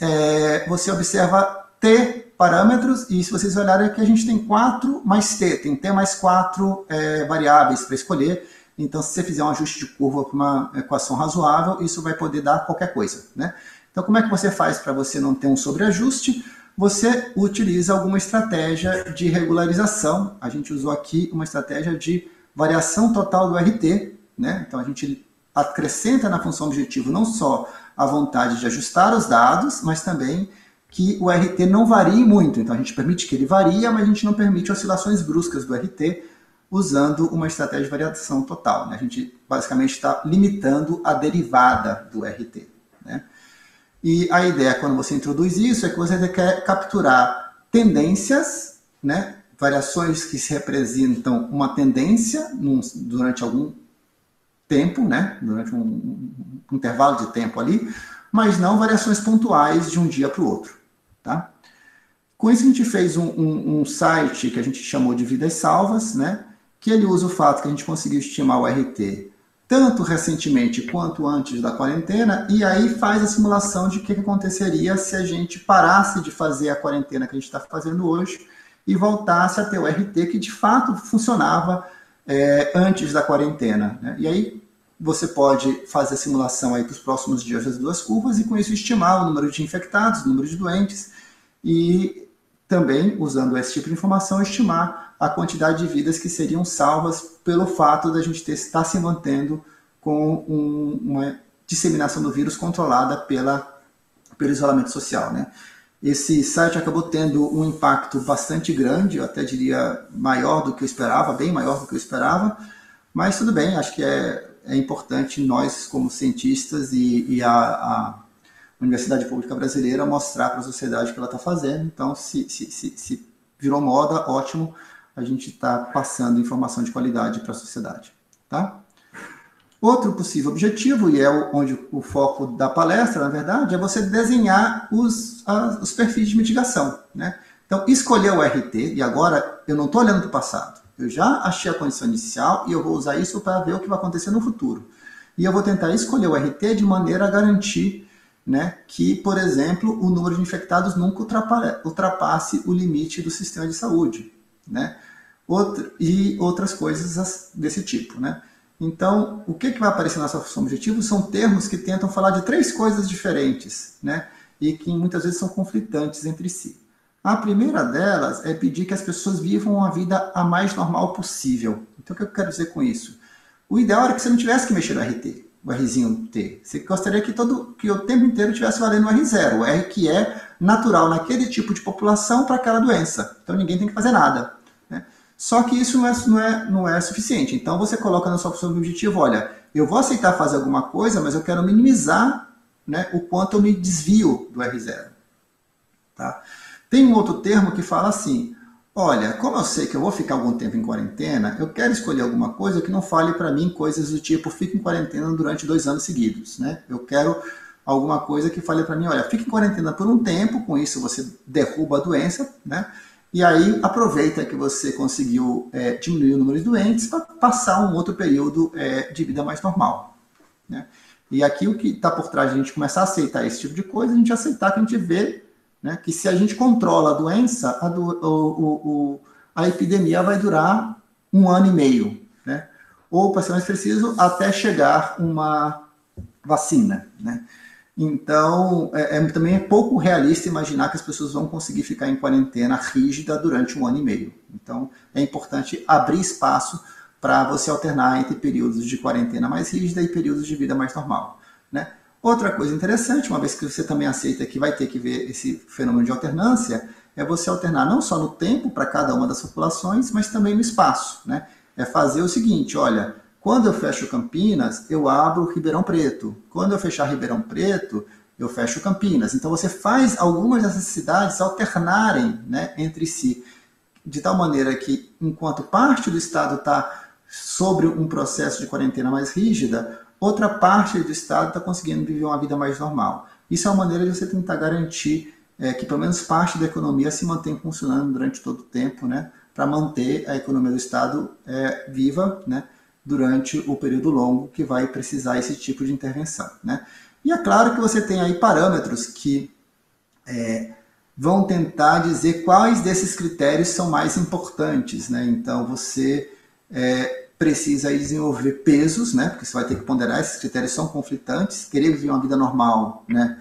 você observa T parâmetros, e se vocês olharem aqui, a gente tem 4 mais T, tem T mais 4 variáveis para escolher. Então, se você fizer um ajuste de curva para uma equação razoável, isso vai poder dar qualquer coisa. Né? Então, como é que você faz para você não ter um sobreajuste? Você utiliza alguma estratégia de regularização. A gente usou aqui uma estratégia de variação total do RT. Né? Então, a gente acrescenta na função objetivo não só a vontade de ajustar os dados, mas também que o RT não varie muito. Então, a gente permite que ele varie, mas a gente não permite oscilações bruscas do RT, usando uma estratégia de variação total, né? A gente basicamente está limitando a derivada do RT, né? E a ideia, quando você introduz isso, é que você quer capturar tendências, né? Variações que se representam uma tendência durante algum tempo, né? Durante um intervalo de tempo ali, mas não variações pontuais de um dia para o outro, tá? Com isso a gente fez um site que a gente chamou de Vidas Salvas, né? Que ele usa o fato que a gente conseguiu estimar o RT tanto recentemente quanto antes da quarentena, e aí faz a simulação de o que aconteceria se a gente parasse de fazer a quarentena que a gente está fazendo hoje e voltasse a ter o RT que de fato funcionava antes da quarentena, né? E aí você pode fazer a simulação aí para os próximos dias das duas curvas e com isso estimar o número de infectados, o número de doentes e também, usando esse tipo de informação, estimar a quantidade de vidas que seriam salvas pelo fato da gente estar se mantendo com uma disseminação do vírus controlada pelo isolamento social, né? Esse site acabou tendo um impacto bastante grande, eu até diria maior do que eu esperava, bem maior do que eu esperava, mas tudo bem, acho que é importante nós, como cientistas e a Universidade Pública Brasileira, mostrar para a sociedade o que ela está fazendo. Então, se virou moda, ótimo, a gente está passando informação de qualidade para a sociedade, tá? Outro possível objetivo, e é onde o foco da palestra, na verdade, é você desenhar os perfis de mitigação, né? Então, escolher o RT, e agora eu não estou olhando para o passado, eu já achei a condição inicial e eu vou usar isso para ver o que vai acontecer no futuro. E eu vou tentar escolher o RT de maneira a garantir, né, que, por exemplo, o número de infectados nunca ultrapasse o limite do sistema de saúde, né? E outras coisas desse tipo, né? Então, o que vai aparecer na nossa função objetivo são termos que tentam falar de três coisas diferentes, né? E que muitas vezes são conflitantes entre si. A primeira delas é pedir que as pessoas vivam uma vida a mais normal possível. Então, o que eu quero dizer com isso? O ideal era que você não tivesse que mexer no RT, o Rzinho T. Você gostaria que o tempo inteiro tivesse valendo o R0, o R que é natural naquele tipo de população para aquela doença. Então, ninguém tem que fazer nada, né? Só que isso não é suficiente. Então, você coloca na sua função de objetivo, olha, eu vou aceitar fazer alguma coisa, mas eu quero minimizar, né, o quanto eu me desvio do R0. Tá? Tem um outro termo que fala assim, olha, como eu sei que eu vou ficar algum tempo em quarentena, eu quero escolher alguma coisa que não fale para mim coisas do tipo, fique em quarentena durante 2 anos seguidos, né? Eu quero alguma coisa que fale para mim, olha, fique em quarentena por um tempo, com isso você derruba a doença, né? E aí aproveita que você conseguiu diminuir o número de doentes para passar um outro período de vida mais normal, né? E aqui o que está por trás de a gente começar a aceitar esse tipo de coisa, a gente aceitar que a gente vê, né, que se a gente controla a doença, a epidemia vai durar 1 ano e meio, né? Ou, para ser mais preciso, até chegar uma vacina, né? Então, também é pouco realista imaginar que as pessoas vão conseguir ficar em quarentena rígida durante 1 ano e meio. Então, é importante abrir espaço para você alternar entre períodos de quarentena mais rígida e períodos de vida mais normal, né? Outra coisa interessante, uma vez que você também aceita que vai ter que ver esse fenômeno de alternância, é você alternar não só no tempo para cada uma das populações, mas também no espaço, né? É fazer o seguinte, olha, quando eu fecho Campinas, eu abro Ribeirão Preto. Quando eu fechar Ribeirão Preto, eu fecho Campinas. Então você faz algumas dessas cidades alternarem, né, entre si, de tal maneira que, enquanto parte do estado está sobre um processo de quarentena mais rígida, outra parte do estado está conseguindo viver uma vida mais normal. Isso é uma maneira de você tentar garantir que pelo menos parte da economia se mantenha funcionando durante todo o tempo, né, para manter a economia do estado viva, né, durante o período longo que vai precisar esse tipo de intervenção, né? E é claro que você tem aí parâmetros que vão tentar dizer quais desses critérios são mais importantes, né? Então você precisa aí desenvolver pesos, né? Porque você vai ter que ponderar, esses critérios são conflitantes, querer viver uma vida normal, né?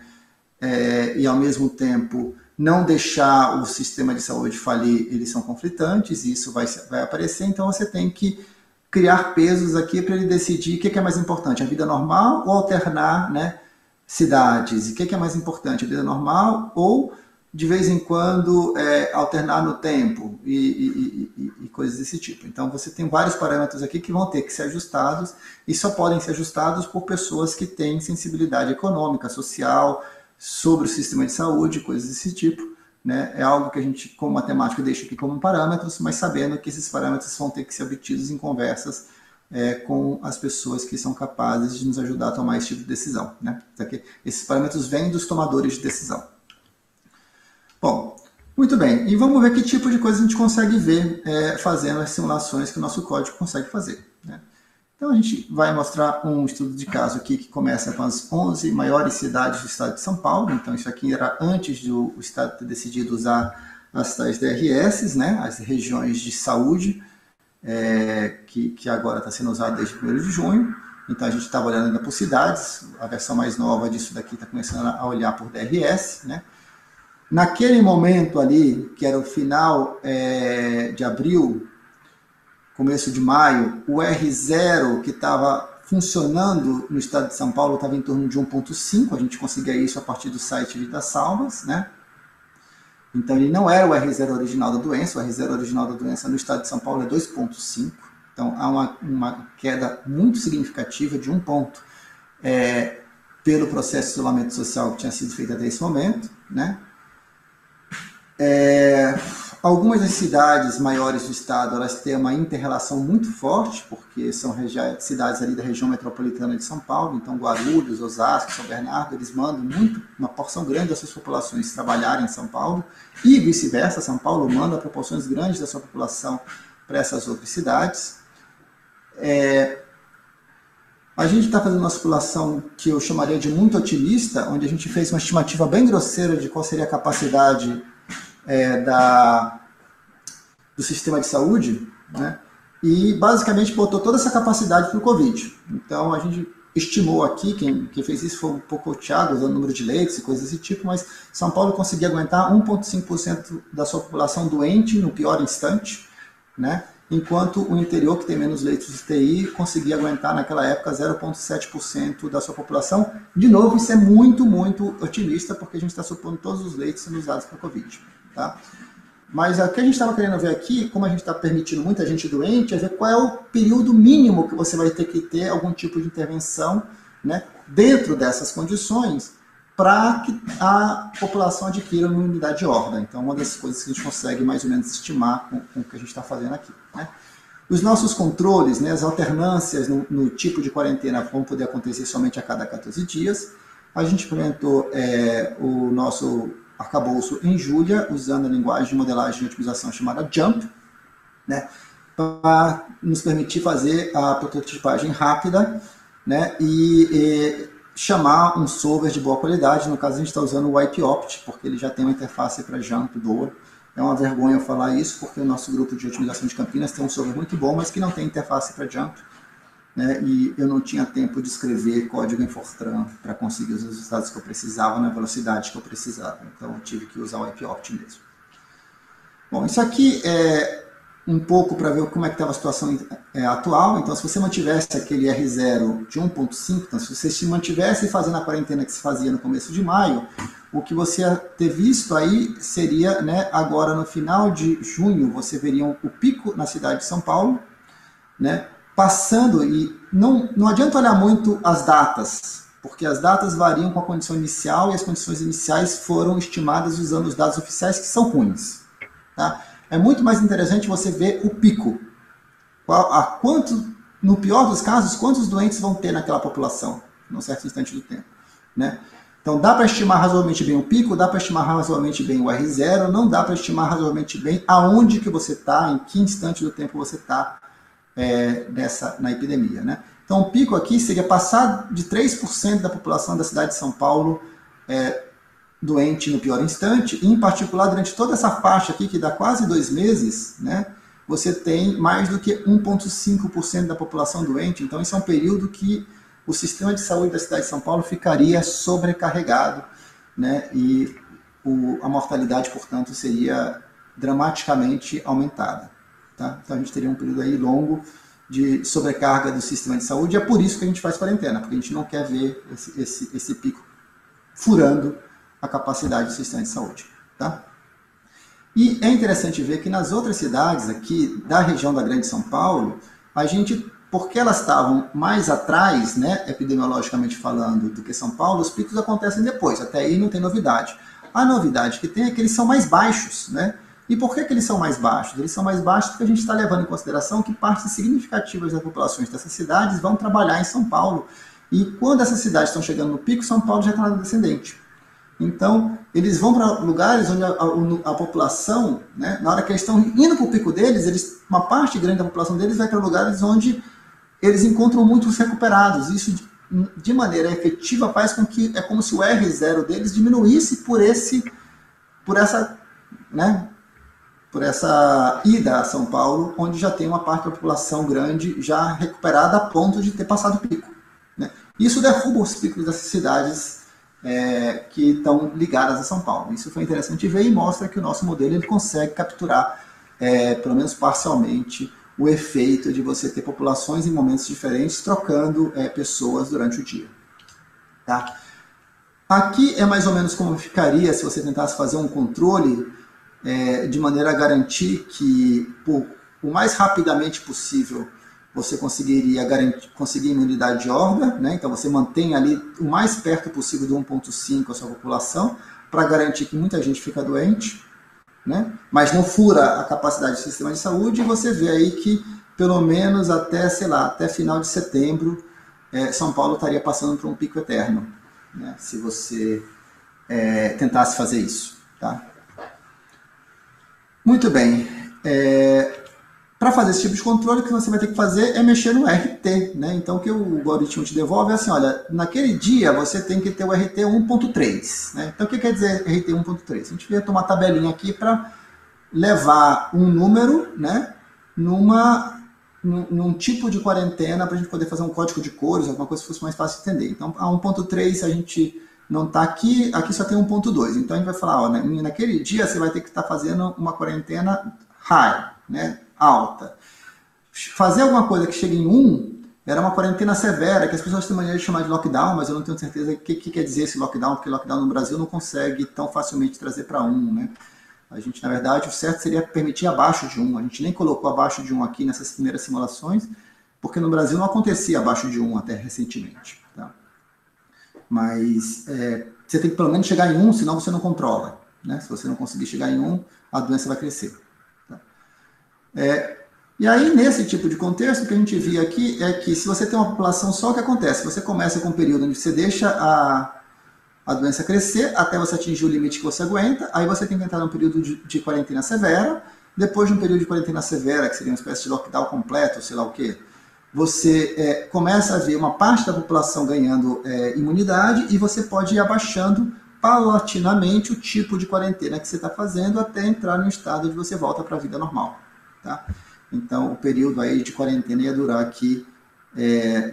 E ao mesmo tempo não deixar o sistema de saúde falir, eles são conflitantes, e isso vai aparecer, então você tem que criar pesos aqui para ele decidir o que é mais importante, a vida normal ou alternar, né, cidades, e o que é mais importante, a vida normal ou de vez em quando alternar no tempo e coisas desse tipo. Então você tem vários parâmetros aqui que vão ter que ser ajustados e só podem ser ajustados por pessoas que têm sensibilidade econômica, social, sobre o sistema de saúde, coisas desse tipo. Né? É algo que a gente, como matemática, deixa aqui como parâmetros, mas sabendo que esses parâmetros vão ter que ser obtidos em conversas com as pessoas que são capazes de nos ajudar a tomar esse tipo de decisão. Né? Esses parâmetros vêm dos tomadores de decisão. Bom, muito bem. E vamos ver que tipo de coisa a gente consegue ver fazendo as simulações que o nosso código consegue fazer. Né? Então a gente vai mostrar um estudo de caso aqui que começa com as 11 maiores cidades do estado de São Paulo. Então isso aqui era antes do estado ter decidido usar as tais DRS, né? As regiões de saúde, que agora está sendo usada desde 1º de junho. Então a gente estava olhando ainda por cidades. A versão mais nova disso daqui está começando a olhar por DRS, né? Naquele momento ali, que era o final de abril, começo de maio, o R0 que estava funcionando no estado de São Paulo estava em torno de 1.5, a gente conseguia isso a partir do site Vidas Salvas, né? Então ele não era o R0 original da doença, o R0 original da doença no estado de São Paulo é 2.5, então há uma queda muito significativa de 1 ponto pelo processo de isolamento social que tinha sido feito até esse momento, né? Algumas das cidades maiores do estado, elas têm uma inter-relação muito forte, porque são cidades ali da região metropolitana de São Paulo, então Guarulhos, Osasco, São Bernardo, eles mandam uma porção grande das suas populações trabalharem em São Paulo, e vice-versa, São Paulo manda proporções grandes da sua população para essas outras cidades. A gente está fazendo uma simulação que eu chamaria de muito otimista, onde a gente fez uma estimativa bem grosseira de qual seria a capacidade do sistema de saúde, né? E basicamente botou toda essa capacidade para o Covid. Então a gente estimou aqui, quem fez isso foi um pouco o Thiago, usando o número de leitos e coisas desse tipo, mas São Paulo conseguia aguentar 1,5% da sua população doente no pior instante, né? Enquanto o interior, que tem menos leitos de TI, conseguia aguentar naquela época 0,7% da sua população. De novo, isso é muito, muito otimista, porque a gente está supondo todos os leitos sendo usados para Covid. Tá? Mas o que a gente estava querendo ver aqui, como a gente está permitindo muita gente doente, é ver qual é o período mínimo que você vai ter que ter algum tipo de intervenção, né, dentro dessas condições para que a população adquira uma imunidade de horda. Então, uma das coisas que a gente consegue mais ou menos estimar com o que a gente está fazendo aqui. Né? Os nossos controles, né, as alternâncias no tipo de quarentena vão poder acontecer somente a cada 14 dias. A gente implementou o nosso arcabouço em Julia, usando a linguagem de modelagem e otimização chamada JUMP, né, para nos permitir fazer a prototipagem rápida, né, e chamar um solver de boa qualidade. No caso, a gente está usando o WipeOpt, porque ele já tem uma interface para JUMP boa. É uma vergonha eu falar isso, porque o nosso grupo de otimização de Campinas tem um solver muito bom, mas que não tem interface para JUMP. Né, e eu não tinha tempo de escrever código em Fortran para conseguir os resultados que eu precisava na velocidade que eu precisava. Então, eu tive que usar o WipeOpt mesmo. Bom, isso aqui é um pouco para ver como é que estava a situação atual. Então, se você mantivesse aquele R0 de 1.5, então, se você se mantivesse fazendo a quarentena que se fazia no começo de maio, o que você ia ter visto aí seria, né, agora no final de junho, você veria o pico na cidade de São Paulo, né, passando, e não adianta olhar muito as datas, porque as datas variam com a condição inicial e as condições iniciais foram estimadas usando os dados oficiais, que são ruins. Tá? É muito mais interessante você ver o pico. No pior dos casos, quantos doentes vão ter naquela população, num certo instante do tempo. Né? Então dá para estimar razoavelmente bem o pico, dá para estimar razoavelmente bem o R0, não dá para estimar razoavelmente bem aonde que você está, em que instante do tempo você está na epidemia. Né? Então o pico aqui seria passar de 3% da população da cidade de São Paulo doente no pior instante, e em particular durante toda essa faixa aqui, que dá quase 2 meses, né, você tem mais do que 1,5% da população doente. Então esse é um período que o sistema de saúde da cidade de São Paulo ficaria sobrecarregado, né, e a mortalidade, portanto, seria dramaticamente aumentada. Tá? Então a gente teria um período aí longo de sobrecarga do sistema de saúde, e é por isso que a gente faz quarentena, porque a gente não quer ver esse pico furando a capacidade do sistema de saúde. tá? E é interessante ver que nas outras cidades aqui da região da Grande São Paulo, a gente, porque elas estavam mais atrás, né, epidemiologicamente falando, do que São Paulo, os picos acontecem depois, até aí não tem novidade. A novidade que tem é que eles são mais baixos, né? E por que eles são mais baixos? Eles são mais baixos porque a gente está levando em consideração que partes significativas das populações dessas cidades vão trabalhar em São Paulo. E quando essas cidades estão chegando no pico, São Paulo já está na descendente. Então, eles vão para lugares onde a população, né, na hora que eles estão indo para o pico deles, uma parte grande da população deles vai para lugares onde eles encontram muitos recuperados. Isso, de maneira efetiva, faz com que é como se o R0 deles diminuísse por essa ida a São Paulo, onde já tem uma parte da população grande já recuperada a ponto de ter passado o pico, né? Isso derruba os picos dessas cidades que estão ligadas a São Paulo. Isso foi interessante ver e mostra que o nosso modelo ele consegue capturar, pelo menos parcialmente, o efeito de você ter populações em momentos diferentes trocando pessoas durante o dia. Tá? Aqui é mais ou menos como ficaria se você tentasse fazer um controle de maneira a garantir que, o mais rapidamente possível, você conseguiria conseguir imunidade de horda, né? Então você mantém ali o mais perto possível do 1,5 a sua população, para garantir que muita gente fica doente, né? Mas não fura a capacidade do sistema de saúde, e você vê aí que, pelo menos até, sei lá, até final de setembro, São Paulo estaria passando por um pico eterno, né? Se você tentasse fazer isso. Tá? Muito bem. Para fazer esse tipo de controle, o que você vai ter que fazer é mexer no RT, né? Então, o que o algoritmo te devolve é assim, olha, naquele dia você tem que ter o RT 1.3, né? Então, o que quer dizer RT 1.3? A gente vai tomar uma tabelinha aqui para levar um número, né, num tipo de quarentena, para a gente poder fazer um código de cores, alguma coisa que fosse mais fácil de entender. Então, a 1.3 a gente não está aqui só tem 1.2. Então, a gente vai falar, ó, naquele dia você vai ter que estar fazendo uma quarentena high, né? Alta. Fazer alguma coisa que chegue em 1 era uma quarentena severa, que as pessoas têm maneira de chamar de lockdown, mas eu não tenho certeza o que quer dizer esse lockdown, porque lockdown no Brasil não consegue tão facilmente trazer para 1, né? A gente, na verdade, o certo seria permitir abaixo de 1. A gente nem colocou abaixo de 1 aqui nessas primeiras simulações, porque no Brasil não acontecia abaixo de 1 até recentemente. Tá? Mas você tem que pelo menos chegar em 1, senão você não controla, né? Se você não conseguir chegar em 1, a doença vai crescer. E aí, nesse tipo de contexto, o que a gente via aqui é que se você tem uma população só, o que acontece? Você começa com um período onde você deixa a doença crescer até você atingir o limite que você aguenta, aí você tem que entrar num período de quarentena severa, depois de um período de quarentena severa, que seria uma espécie de lockdown completo, sei lá o quê, você começa a ver uma parte da população ganhando imunidade e você pode ir abaixando paulatinamente o tipo de quarentena que você está fazendo até entrar no estado de você volta para a vida normal. Tá? Então, o período aí de quarentena ia durar aqui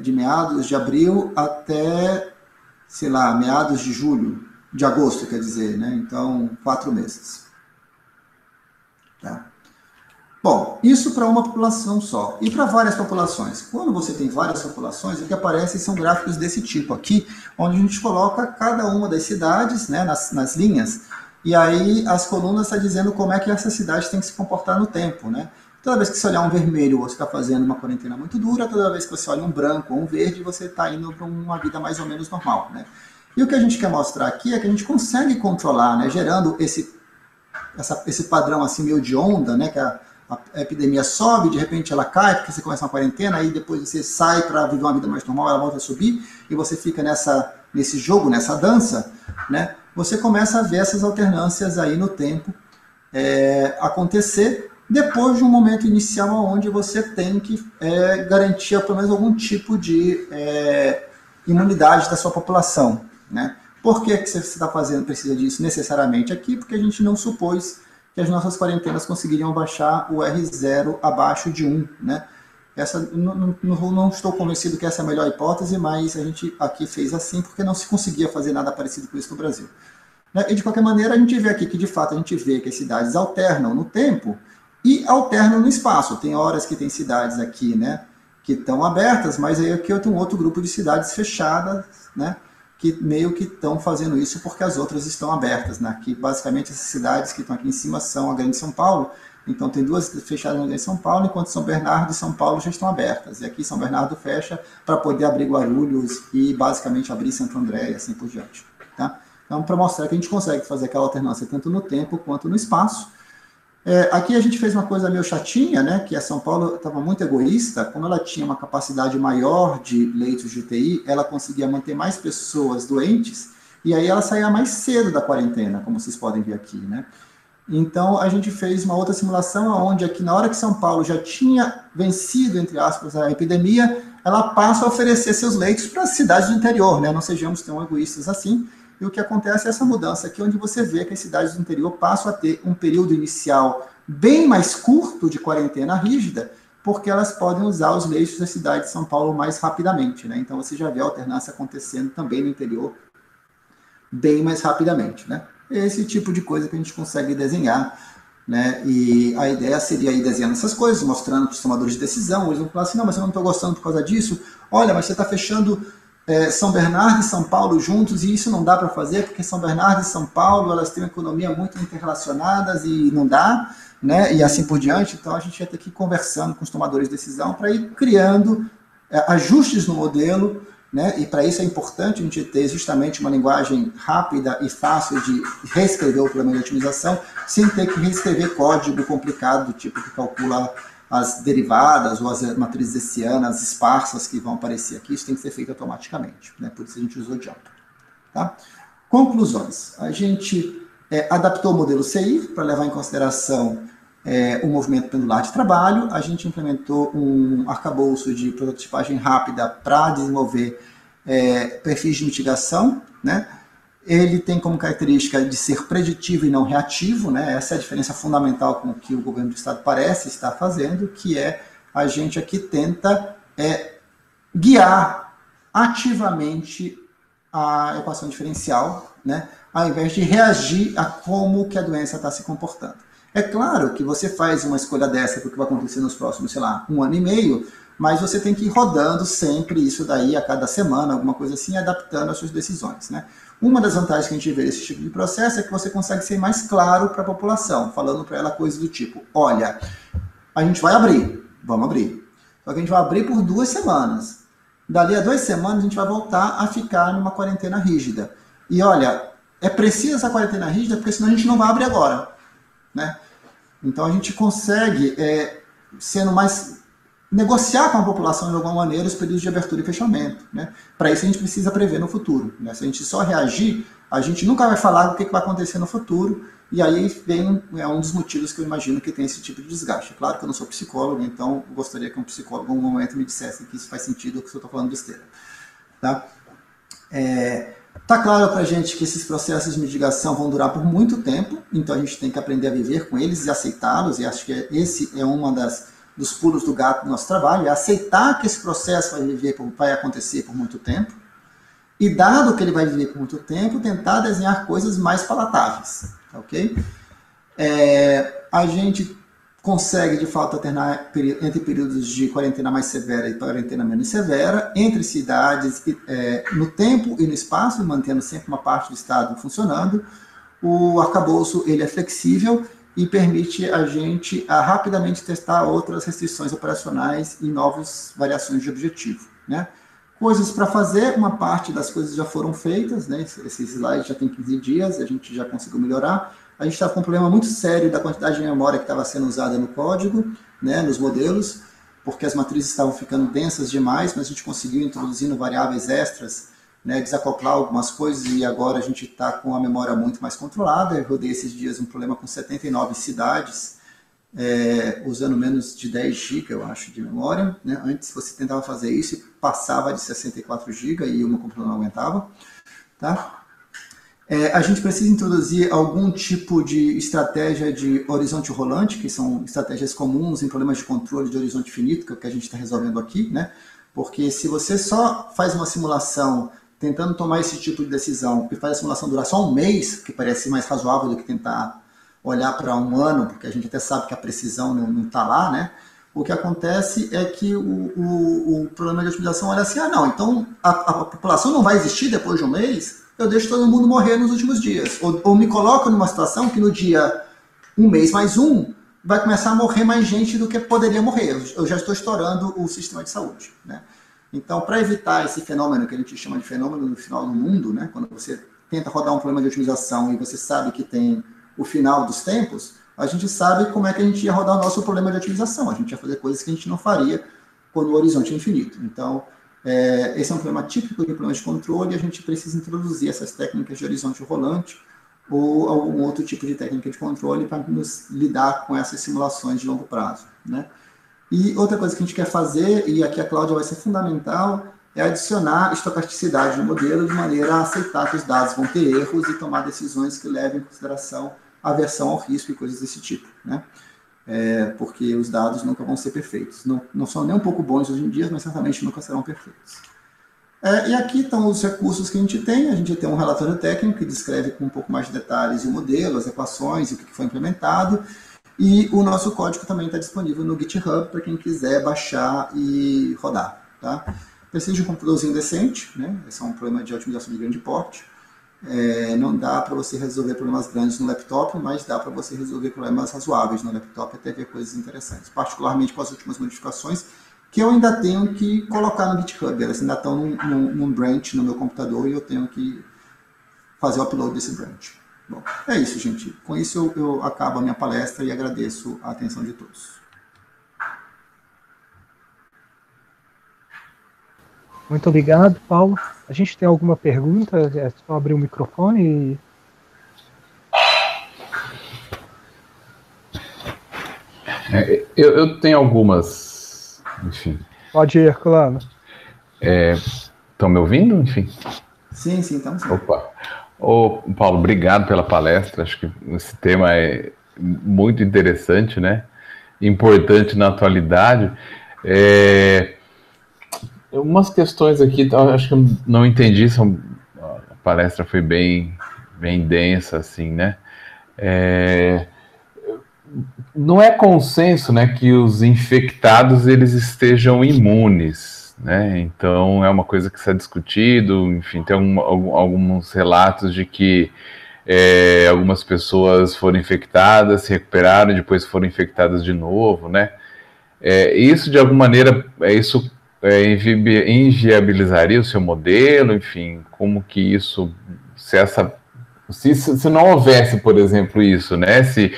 de meados de abril até, sei lá, meados de julho, de agosto, quer dizer, né? Então, 4 meses. Tá? Bom, isso para uma população só. E para várias populações? Quando você tem várias populações, o que aparece são gráficos desse tipo aqui, onde a gente coloca cada uma das cidades, né, nas linhas, e aí as colunas estão dizendo como é que essa cidade tem que se comportar no tempo, né? Toda vez que você olhar um vermelho, você está fazendo uma quarentena muito dura. Toda vez que você olha um branco ou um verde, você está indo para uma vida mais ou menos normal, né? E o que a gente quer mostrar aqui é que a gente consegue controlar, né, gerando esse padrão assim meio de onda, né, que a epidemia sobe, de repente ela cai, porque você começa uma quarentena, aí depois você sai para viver uma vida mais normal, ela volta a subir, e você fica nesse jogo, nessa dança, né? Você começa a ver essas alternâncias aí no tempo acontecer, depois de um momento inicial onde você tem que garantir pelo menos algum tipo de imunidade da sua população, né? Por que você está precisa disso necessariamente aqui? Porque a gente não supôs que as nossas quarentenas conseguiriam baixar o R0 abaixo de 1, né? Não estou convencido que essa é a melhor hipótese, mas a gente aqui fez assim porque não se conseguia fazer nada parecido com isso no Brasil. E de qualquer maneira a gente vê aqui que de fato a gente vê que as cidades alternam no tempo e alternam no espaço. Tem horas que tem cidades aqui, né, que estão abertas, mas aí aqui eu tenho outro grupo de cidades fechadas, né, que meio que estão fazendo isso porque as outras estão abertas, né? Que basicamente essas cidades que estão aqui em cima são a Grande São Paulo, então tem duas fechadas na Grande São Paulo, enquanto São Bernardo e São Paulo já estão abertas. E aqui São Bernardo fecha para poder abrir Guarulhos e basicamente abrir Santo André e assim por diante. Tá? Então, para mostrar que a gente consegue fazer aquela alternância tanto no tempo quanto no espaço. Aqui a gente fez uma coisa meio chatinha, né? Que a São Paulo estava muito egoísta, como ela tinha uma capacidade maior de leitos de UTI, ela conseguia manter mais pessoas doentes, e aí ela saía mais cedo da quarentena, como vocês podem ver aqui, né? Então, a gente fez uma outra simulação, onde aqui, na hora que São Paulo já tinha vencido, entre aspas, a epidemia, ela passa a oferecer seus leitos para as cidades do interior, né? Não sejamos tão egoístas assim. E o que acontece é essa mudança aqui, onde você vê que as cidades do interior passam a ter um período inicial bem mais curto de quarentena rígida, porque elas podem usar os leitos da cidade de São Paulo mais rapidamente, né? Então, você já vê a alternância acontecendo também no interior bem mais rapidamente, né? Esse tipo de coisa que a gente consegue desenhar, né? E a ideia seria ir desenhando essas coisas, mostrando para os tomadores de decisão. Eles vão falar assim: não, mas eu não estou gostando por causa disso. Olha, mas você está fechando São Bernardo e São Paulo juntos, e isso não dá para fazer, porque São Bernardo e São Paulo, elas têm uma economia muito interrelacionadas e não dá, né? E assim por diante. Então a gente vai ter que ir conversando com os tomadores de decisão para ir criando ajustes no modelo, né? E para isso é importante a gente ter justamente uma linguagem rápida e fácil de reescrever o problema de otimização, sem ter que reescrever código complicado, do tipo que calcula as derivadas ou as matrizes hessianas esparsas que vão aparecer aqui. Isso tem que ser feito automaticamente, né? Por isso a gente usou Jumper. Tá? Conclusões. A gente adaptou o modelo CI para levar em consideração o movimento pendular de trabalho. A gente implementou um arcabouço de prototipagem rápida para desenvolver perfis de mitigação, né? Ele tem como característica de ser preditivo e não reativo, né? Essa é a diferença fundamental com o que o governo do estado parece estar fazendo, que a gente aqui tenta guiar ativamente a equação diferencial, né? Ao invés de reagir a como que a doença está se comportando. É claro que você faz uma escolha dessa porque vai acontecer nos próximos, sei lá, 1 ano e meio, mas você tem que ir rodando sempre isso daí a cada semana, alguma coisa assim, adaptando as suas decisões, né? Uma das vantagens que a gente vê desse tipo de processo é que você consegue ser mais claro para a população, falando para ela coisas do tipo: olha, a gente vai abrir, vamos abrir. Só que a gente vai abrir por 2 semanas. Dali a 2 semanas a gente vai voltar a ficar numa quarentena rígida. E olha, é preciso essa quarentena rígida porque senão a gente não vai abrir agora, né? Então a gente consegue, sendo mais, negociar com a população de alguma maneira os períodos de abertura e fechamento, né? Para isso a gente precisa prever no futuro, né? Se a gente só reagir, a gente nunca vai falar o que vai acontecer no futuro, e aí vem um dos motivos que eu imagino que tem esse tipo de desgaste. Claro que eu não sou psicólogo, então eu gostaria que um psicólogo em algum momento me dissesse que isso faz sentido ou que eu estou falando besteira, tá? Tá claro para a gente que esses processos de mitigação vão durar por muito tempo, então a gente tem que aprender a viver com eles e aceitá-los, e acho que esse é uma dos pulos do gato do nosso trabalho, é aceitar que esse processo vai acontecer por muito tempo, e dado que ele vai viver por muito tempo, tentar desenhar coisas mais palatáveis, ok? A gente consegue, de fato, alternar entre períodos de quarentena mais severa e quarentena menos severa, entre cidades, no tempo e no espaço, mantendo sempre uma parte do estado funcionando. O arcabouço ele é flexível e permite a gente rapidamente testar outras restrições operacionais e novas variações de objetivo, né? Coisas para fazer, uma parte das coisas já foram feitas, né? Esse slide já tem 15 dias, a gente já conseguiu melhorar. A gente estava com um problema muito sério da quantidade de memória que estava sendo usada no código, né, nos modelos, porque as matrizes estavam ficando densas demais, mas a gente conseguiu introduzindo variáveis extras, né, desacoplar algumas coisas, e agora a gente está com a memória muito mais controlada. Eu rodei esses dias um problema com 79 cidades, usando menos de 10 GB, eu acho, de memória, né? Antes você tentava fazer isso e passava de 64 GB e o meu computador não aguentava, tá? A gente precisa introduzir algum tipo de estratégia de horizonte rolante, que são estratégias comuns em problemas de controle de horizonte finito, que é o que a gente está resolvendo aqui, né? Porque se você só faz uma simulação tentando tomar esse tipo de decisão e faz a simulação durar só 1 mês, que parece mais razoável do que tentar olhar para 1 ano, porque a gente até sabe que a precisão não está lá, né? o que acontece é que o problema de otimização olha assim, não, então a população não vai existir depois de um mês, eu deixo todo mundo morrer nos últimos dias. Ou me coloco numa situação que no dia 1 mês mais 1, vai começar a morrer mais gente do que poderia morrer. Eu já estou estourando o sistema de saúde, né? Então, para evitar esse fenômeno que a gente chama de fenômeno do final do mundo, né? Quando você tenta rodar um problema de otimização e você sabe que tem o final dos tempos, a gente sabe como é que a gente ia rodar o nosso problema de otimização. A gente ia fazer coisas que a gente não faria quando o horizonte é infinito. Então, esse é um problema típico de problema de controle e a gente precisa introduzir essas técnicas de horizonte rolante ou algum outro tipo de técnica de controle para nos lidar com essas simulações de longo prazo, né? E outra coisa que a gente quer fazer, e aqui a Cláudia vai ser fundamental, é adicionar estocasticidade no modelo de maneira a aceitar que os dados vão ter erros e tomar decisões que levem em consideração aversão ao risco e coisas desse tipo, né? Porque os dados nunca vão ser perfeitos. Não são nem um pouco bons hoje em dia, mas certamente nunca serão perfeitos. E aqui estão os recursos que a gente tem. A gente tem um relatório técnico que descreve com um pouco mais de detalhes o modelo, as equações e o que foi implementado. E o nosso código também está disponível no GitHub para quem quiser baixar e rodar, tá? Precisa de um computadorzinho decente, né? Esse é um problema de otimização de grande porte. Não dá para você resolver problemas grandes no laptop, mas dá para você resolver problemas razoáveis no laptop e até ver coisas interessantes, particularmente com as últimas modificações que eu ainda tenho que colocar no GitHub. Elas ainda estão num branch no meu computador e eu tenho que fazer o upload desse branch. Bom, é isso, gente. Com isso eu acabo a minha palestra e agradeço a atenção de todos. Muito obrigado, Paulo. A gente tem alguma pergunta? É só abrir o microfone e... Eu tenho algumas, enfim. Pode ir, Herculano. Estão me ouvindo, enfim? Sim, estamos. Opa. Paulo, obrigado pela palestra. Acho que esse tema é muito interessante, né? Importante na atualidade. Umas questões aqui, acho que eu não entendi, a palestra foi bem densa, assim, né? Não é consenso, né, que os infectados eles estejam imunes, né? Então é uma coisa que está discutido, enfim, tem alguns relatos de que algumas pessoas foram infectadas, se recuperaram e depois foram infectadas de novo, né? Isso de alguma maneira, inviabilizaria o seu modelo, enfim, como que isso, se não houvesse, por exemplo, isso, né, se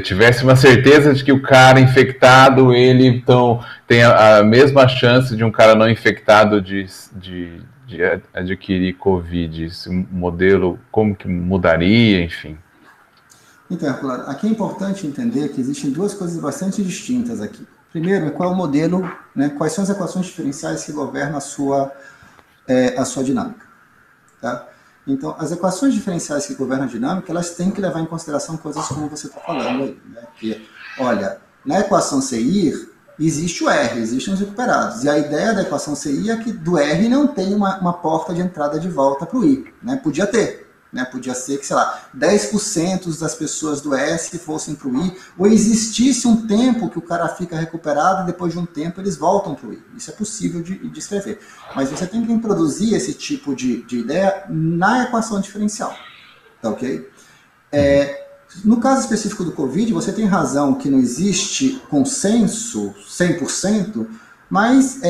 tivesse uma certeza de que o cara infectado, ele então tem a mesma chance de um cara não infectado de adquirir Covid, esse modelo, como que mudaria, enfim? Então, aqui é importante entender que existem duas coisas bastante distintas aqui. Primeiro, qual é o modelo, né, quais são as equações diferenciais que governam a sua dinâmica. Tá? Então, as equações diferenciais que governam a dinâmica, elas têm que levar em consideração coisas como você está falando aí. Né? Que, olha, na equação CI, existe o R, existem os recuperados. E a ideia da equação CI é que do R não tem uma porta de entrada de volta para o I. Né? Podia ter. Né? Podia ser que, sei lá, 10% das pessoas do S fossem para o I, ou existisse um tempo que o cara fica recuperado e depois de um tempo eles voltam para o I. Isso é possível de escrever. Mas você tem que introduzir esse tipo de ideia na equação diferencial. Tá ok? No caso específico do Covid, você tem razão que não existe consenso 100%, mas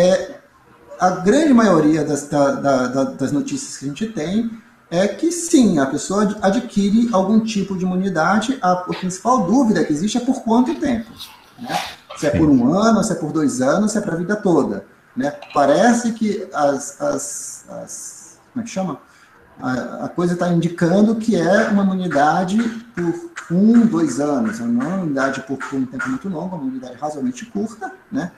a grande maioria das notícias que a gente tem é que sim, a pessoa adquire algum tipo de imunidade. A principal dúvida que existe é por quanto tempo. Né? Se é por 1 ano, se é por 2 anos, se é para a vida toda. Né? Parece que como é que chama? A coisa está indicando que é uma imunidade por 1, 2 anos, não é uma imunidade por um tempo muito longo, uma imunidade razoavelmente curta, né?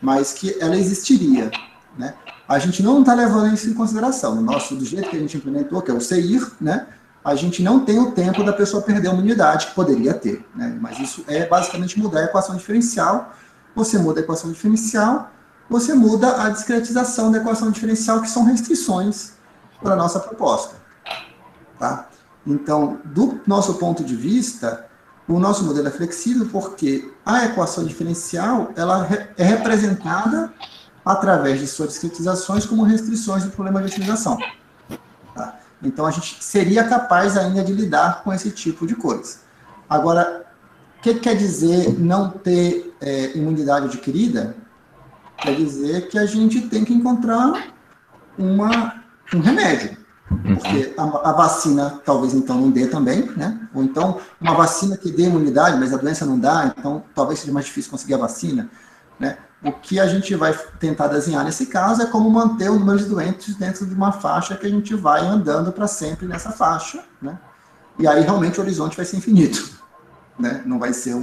Mas que ela existiria. Né? A gente não está levando isso em consideração. Do jeito que a gente implementou, que é o CIR, né? A gente não tem o tempo da pessoa perder a imunidade que poderia ter. Né? Mas isso é basicamente mudar a equação diferencial. Você muda a equação diferencial, você muda a discretização da equação diferencial, que são restrições para a nossa proposta. Tá? Então, do nosso ponto de vista, o nosso modelo é flexível porque a equação diferencial ela é representada através de suas discretizações como restrições do problema de otimização. Tá? Então, a gente seria capaz ainda de lidar com esse tipo de coisa. Agora, o que quer dizer não ter imunidade adquirida? Quer dizer que a gente tem que encontrar um remédio. Porque a vacina talvez então não dê também, né? Ou então uma vacina que dê imunidade, mas a doença não dá, então talvez seja mais difícil conseguir a vacina, né? O que a gente vai tentar desenhar nesse caso é como manter o número de doentes dentro de uma faixa que a gente vai andando para sempre nessa faixa, né? E aí realmente o horizonte vai ser infinito, né? Não vai ser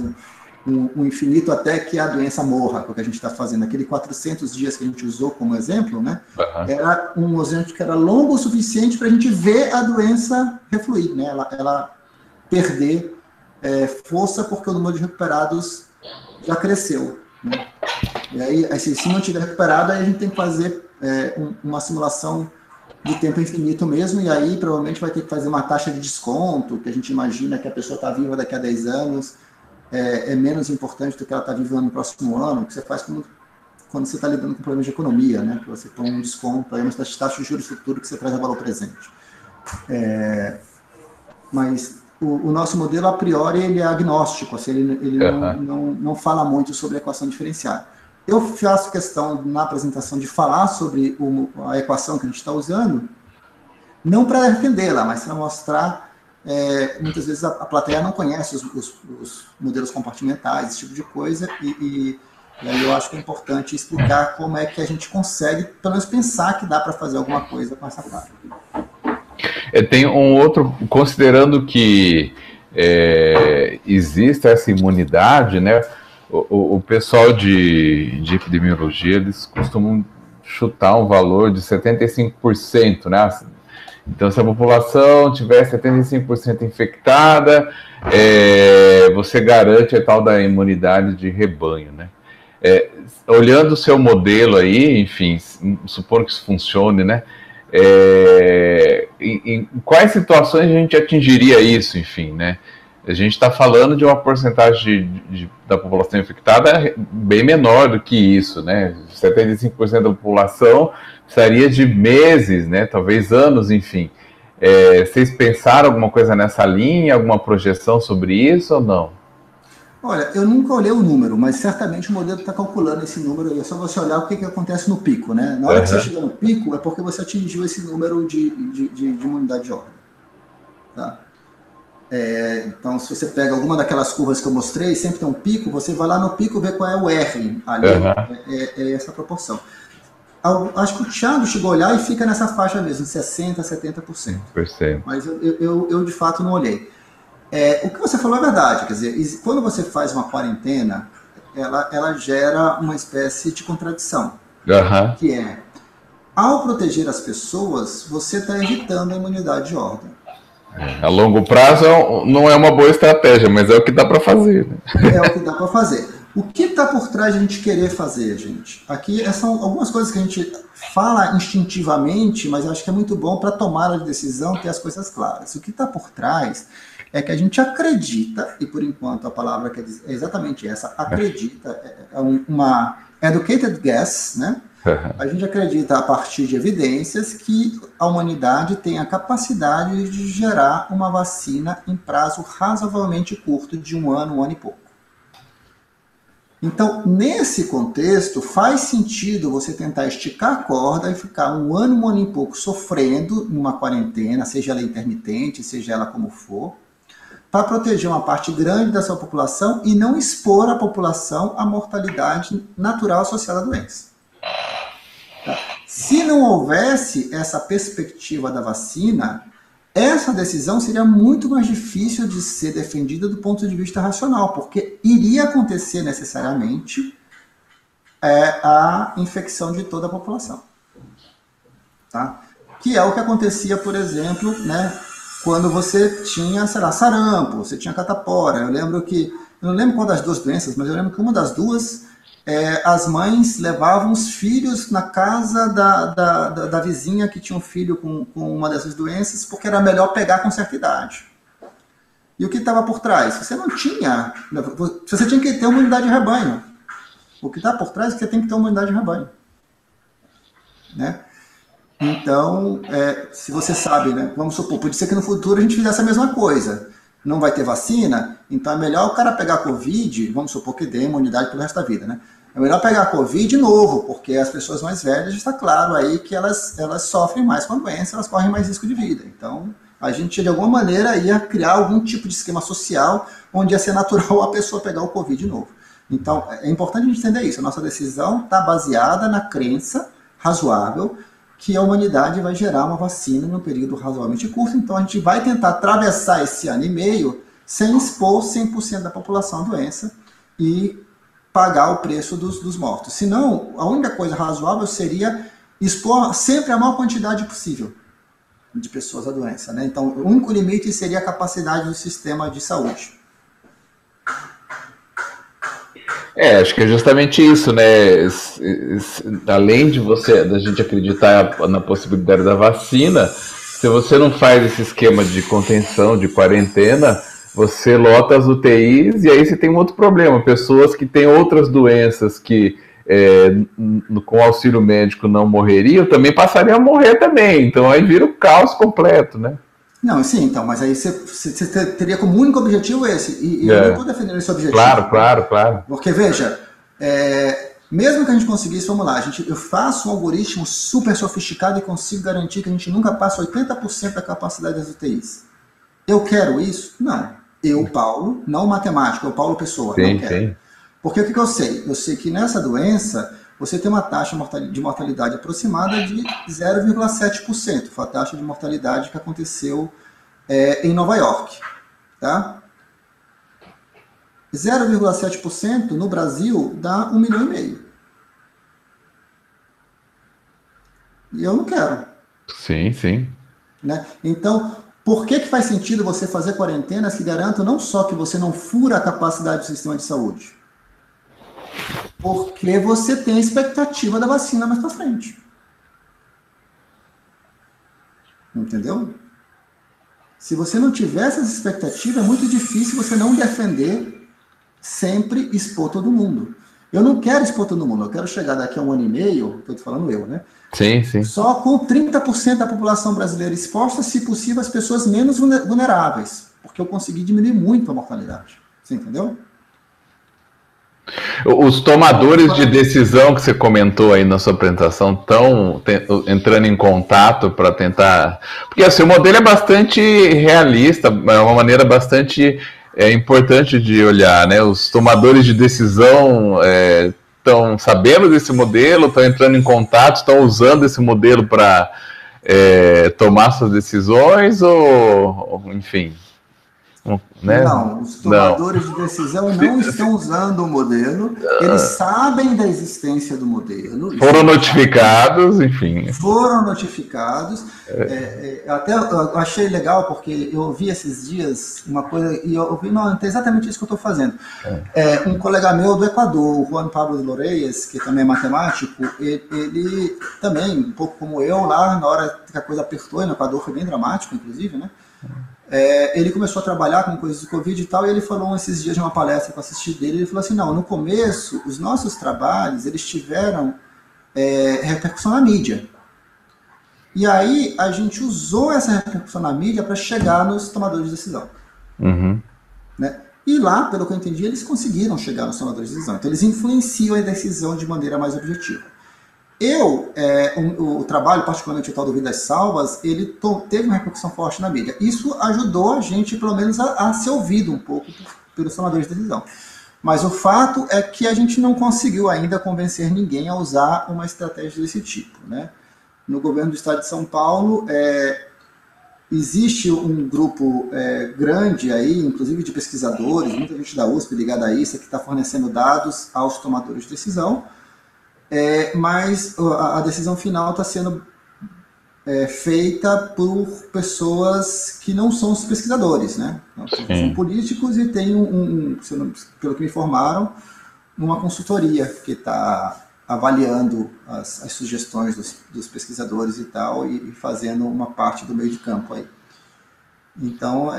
um infinito até que a doença morra, porque a gente está fazendo aquele 400 dias que a gente usou como exemplo, né? Era um horizonte que era longo o suficiente para a gente ver a doença refluir, né? Ela perder força porque o número de recuperados já cresceu, né? E aí, se não tiver recuperado, aí a gente tem que fazer uma simulação de tempo infinito mesmo, e aí provavelmente vai ter que fazer uma taxa de desconto, que a gente imagina que a pessoa está viva daqui a 10 anos, é menos importante do que ela está vivendo no próximo ano, que você faz quando você está lidando com problemas de economia, né? Que você põe um desconto, aí uma taxa de juros futuro que você traz a valor presente. Mas o nosso modelo, a priori, ele é agnóstico, assim, ele não fala muito sobre a equação diferenciada. Eu faço questão, na apresentação, de falar sobre a equação que a gente está usando, não para defendê-la, mas para mostrar, muitas vezes a plateia não conhece os modelos compartimentais, esse tipo de coisa, e aí eu acho que é importante explicar como é que a gente consegue, pelo menos, pensar que dá para fazer alguma coisa com essa prática. Tem um outro, considerando que existe essa imunidade, né? O pessoal de epidemiologia, eles costumam chutar um valor de 75%, né? Então, se a população tiver 75% infectada, você garante a tal da imunidade de rebanho, né? Olhando o seu modelo aí, enfim, supor que isso funcione, né? Em quais situações a gente atingiria isso, enfim, né? A gente está falando de uma porcentagem da população infectada bem menor do que isso, né? 75% da população precisaria de meses, né? Talvez anos, enfim. Vocês pensaram alguma coisa nessa linha, alguma projeção sobre isso ou não? Olha, eu nunca olhei o número, mas certamente o modelo está calculando esse número aí. É só você olhar o que acontece no pico, né? Na hora que você chega no pico, é porque você atingiu esse número de imunidade de ordem. Tá? Então, se você pega alguma daquelas curvas que eu mostrei, sempre tem um pico, você vai lá no pico ver qual é o R ali, é essa proporção. Acho que o Thiago chegou a olhar e fica nessa faixa mesmo, 60%, 70%. Mas eu de fato não olhei. O que você falou é verdade, quer dizer, quando você faz uma quarentena, ela gera uma espécie de contradição, que ao proteger as pessoas, você está evitando a imunidade de ordem. A longo prazo não é uma boa estratégia, mas é o que dá para fazer. Né? É o que dá para fazer. O que está por trás de a gente querer fazer, gente? Aqui são algumas coisas que a gente fala instintivamente, mas eu acho que é muito bom para tomar a decisão ter as coisas claras. O que está por trás é que a gente acredita, e por enquanto a palavra quer dizer, é exatamente essa, acredita, é uma educated guess, né? A gente acredita, a partir de evidências, que a humanidade tem a capacidade de gerar uma vacina em prazo razoavelmente curto, de um ano e pouco. Então, nesse contexto, faz sentido você tentar esticar a corda e ficar um ano e pouco sofrendo numa quarentena, seja ela intermitente, seja ela como for, para proteger uma parte grande da sua população e não expor a população à mortalidade natural associada à doença. Se não houvesse essa perspectiva da vacina, essa decisão seria muito mais difícil de ser defendida do ponto de vista racional, porque iria acontecer necessariamente a infecção de toda a população. Tá? Que é o que acontecia, por exemplo, né, quando você tinha, sei lá, sarampo, você tinha catapora. Eu não lembro qual das duas doenças, mas eu lembro que uma das duas, as mães levavam os filhos na casa da vizinha que tinha um filho com uma dessas doenças, porque era melhor pegar com certa idade. E o que estava por trás? Você não tinha. Você tinha que ter uma unidade de rebanho. O que está por trás é que você tem que ter uma unidade de rebanho. Né? Então, se você sabe, né, vamos supor, pode ser que no futuro a gente fizesse a mesma coisa. Não vai ter vacina, então é melhor o cara pegar Covid, vamos supor que dê imunidade pelo resto da vida, né? É melhor pegar Covid de novo, porque as pessoas mais velhas, está claro aí que elas sofrem mais com a doença, elas correm mais risco de vida. Então, a gente, de alguma maneira, ia criar algum tipo de esquema social onde ia ser natural a pessoa pegar o Covid de novo. Então, é importante a gente entender isso. A nossa decisão está baseada na crença razoável que a humanidade vai gerar uma vacina num período razoavelmente curto, então a gente vai tentar atravessar esse ano e meio sem expor 100% da população à doença e pagar o preço dos mortos. Senão, a única coisa razoável seria expor sempre a maior quantidade possível de pessoas à doença. Né? Então, o único limite seria a capacidade do sistema de saúde. Acho que é justamente isso, né? Além da gente acreditar na possibilidade da vacina, se você não faz esse esquema de contenção, de quarentena, você lota as UTIs e aí você tem um outro problema. Pessoas que têm outras doenças que com auxílio médico não morreriam, também passariam a morrer também. Então aí vira o caos completo, né? Não, sim, então, mas aí você teria como único objetivo esse, e eu não estou defendendo esse objetivo. Claro. Porque, veja, mesmo que a gente conseguisse, vamos lá, eu faço um algoritmo super sofisticado e consigo garantir que a gente nunca passa 80% da capacidade das UTIs. Eu quero isso? Não. Eu, Paulo, não o matemático, eu, Paulo Pessoa, não quero. Sim. Porque o que eu sei? Eu sei que nessa doença você tem uma taxa de mortalidade aproximada de 0,7%. Foi a taxa de mortalidade que aconteceu em Nova York. Tá? 0,7% no Brasil dá 1,5 milhão. E eu não quero. Sim. Né? Então, por que faz sentido você fazer quarentenas que garantam não só que você não fura a capacidade do sistema de saúde, porque você tem a expectativa da vacina mais para frente. Entendeu? Se você não tiver essas expectativas, é muito difícil você não defender sempre expor todo mundo. Eu não quero expor todo mundo, eu quero chegar daqui a 1 ano e meio, estou falando eu, né? Sim. Só com 30% da população brasileira exposta, se possível, as pessoas menos vulneráveis, porque eu consegui diminuir muito a mortalidade. Você entendeu? Os tomadores de decisão que você comentou aí na sua apresentação estão entrando em contato para tentar... Porque assim, o modelo é bastante realista, é uma maneira bastante importante de olhar, né? Os tomadores de decisão estão sabendo desse modelo, estão entrando em contato, estão usando esse modelo para tomar suas decisões ou enfim... Né? Não, os tomadores de decisão não estão usando o modelo, eles sabem da existência do modelo. Foram notificados, enfim. Foram notificados. Até eu achei legal, porque eu ouvi esses dias uma coisa, e eu ouvi, não, é exatamente isso que eu estou fazendo. Um colega meu do Equador, o Juan Pablo de Loreias, que também é matemático, ele também, um pouco como eu, lá na hora que a coisa apertou, e no Equador foi bem dramático, inclusive, né? Ele começou a trabalhar com coisas de Covid e tal, e ele falou esses dias de uma palestra que eu assisti dele, ele falou assim, não, no começo, os nossos trabalhos, eles tiveram repercussão na mídia. E aí, a gente usou essa repercussão na mídia para chegar nos tomadores de decisão. Uhum. Né? E lá, pelo que eu entendi, eles conseguiram chegar nos tomadores de decisão. Então, eles influenciam a decisão de maneira mais objetiva. O trabalho, particularmente o tal do Vidas Salvas, ele teve uma repercussão forte na mídia. Isso ajudou a gente, pelo menos, a ser ouvido um pouco pelos tomadores de decisão. Mas o fato é que a gente não conseguiu ainda convencer ninguém a usar uma estratégia desse tipo. Né? No governo do estado de São Paulo, existe um grupo grande aí, inclusive de pesquisadores, muita gente da USP ligada a isso, que está fornecendo dados aos tomadores de decisão. Mas a decisão final está sendo feita por pessoas que não são os pesquisadores, né? São políticos e tem pelo que me informaram, uma consultoria que está avaliando as sugestões dos pesquisadores e tal, e fazendo uma parte do meio de campo aí. Então,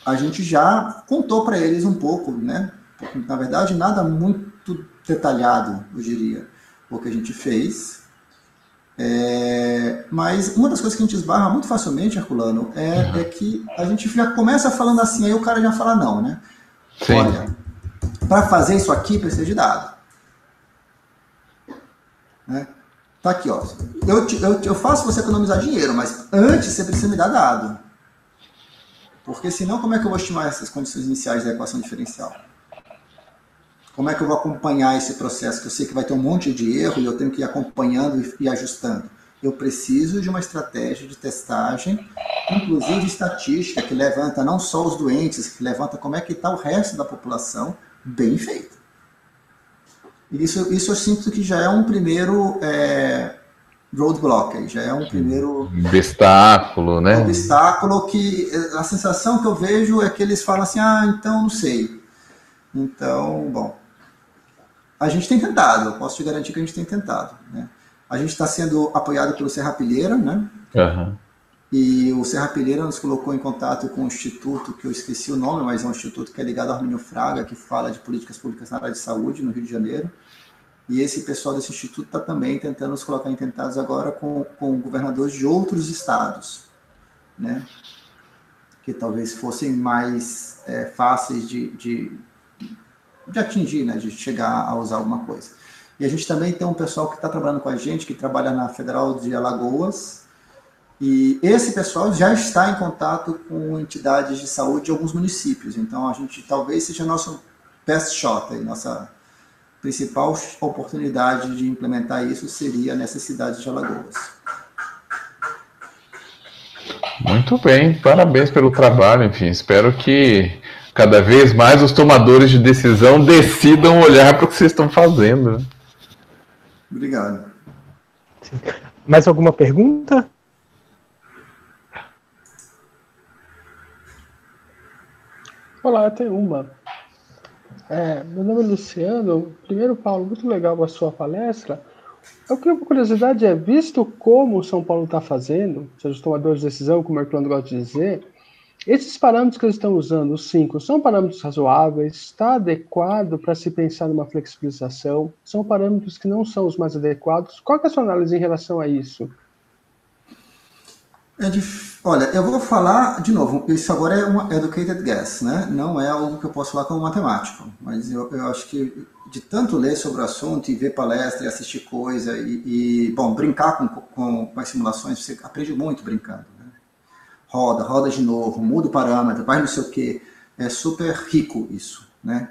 a gente já contou para eles um pouco, né? Na verdade, nada muito detalhado, eu diria, o que a gente fez. Mas uma das coisas que a gente esbarra muito facilmente, Herculano, é que a gente já começa falando assim, aí o cara já fala não, né? Sim. Olha, para fazer isso aqui precisa de dado. Né? Tá aqui, ó. Eu faço você economizar dinheiro, mas antes você precisa me dar dado. Porque senão, como é que eu vou estimar essas condições iniciais da equação diferencial? Como é que eu vou acompanhar esse processo? Que eu sei que vai ter um monte de erro e eu tenho que ir acompanhando e ajustando. Eu preciso de uma estratégia de testagem, inclusive estatística, que levanta não só os doentes, que levanta como é que está o resto da população, bem feita. Isso eu sinto que já é um primeiro roadblock, já é um primeiro obstáculo, né? Obstáculo que a sensação que eu vejo é que eles falam assim, então não sei. Então, bom, a gente tem tentado, eu posso te garantir que a gente tem tentado, né? A gente está sendo apoiado pelo Serrapilheira, né? Uhum. E o Serrapilheira nos colocou em contato com um instituto, que eu esqueci o nome, mas é um instituto que é ligado ao Arminio Fraga, que fala de políticas públicas na área de saúde, no Rio de Janeiro. E esse pessoal desse instituto está também tentando nos colocar em contato agora com governadores de outros estados, né? Que talvez fossem mais fáceis de atingir, né? De chegar a usar alguma coisa. E a gente também tem um pessoal que está trabalhando com a gente, que trabalha na Federal de Alagoas, e esse pessoal já está em contato com entidades de saúde de alguns municípios. Então, a gente talvez seja nosso best shot, aí, nossa principal oportunidade de implementar isso seria nessa cidade de Alagoas. Muito bem, parabéns pelo trabalho, enfim, espero que cada vez mais os tomadores de decisão decidam olhar para o que vocês estão fazendo. Né? Obrigado. Mais alguma pergunta? Olá, eu tenho uma. Meu nome é Luciano. Primeiro, Paulo, muito legal a sua palestra. Eu tenho uma curiosidade, visto como o São Paulo está fazendo, ou seja, os tomadores de decisão, como o Herculano gosta de dizer, esses parâmetros que eles estão usando, os 5, são parâmetros razoáveis? Está adequado para se pensar numa flexibilização? São parâmetros que não são os mais adequados? Qual é a sua análise em relação a isso? Olha, eu vou falar, de novo, isso agora é uma educated guess, né? Não é algo que eu posso falar como matemático, mas eu acho que de tanto ler sobre o assunto e ver palestra e assistir coisa bom, brincar com as simulações, você aprende muito brincando, né? Roda de novo, muda o parâmetro, faz não sei o quê, é super rico isso, né?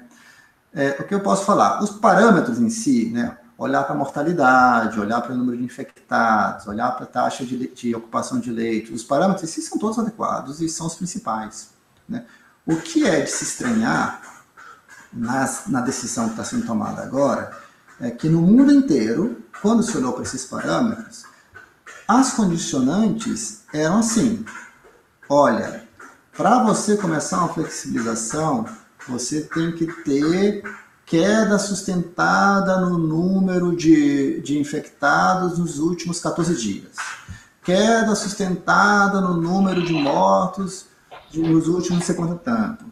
O que eu posso falar? Os parâmetros em si, né? Olhar para a mortalidade, olhar para o número de infectados, olhar para a taxa de ocupação de leitos. Os parâmetros, esses são todos adequados e são os principais. Né? O que é de se estranhar na decisão que está sendo tomada agora é que no mundo inteiro, quando se olhou para esses parâmetros, as condicionantes eram assim, olha, para você começar uma flexibilização, você tem que ter queda sustentada no número de infectados nos últimos 14 dias. Queda sustentada no número de mortos nos últimos 50 tanto.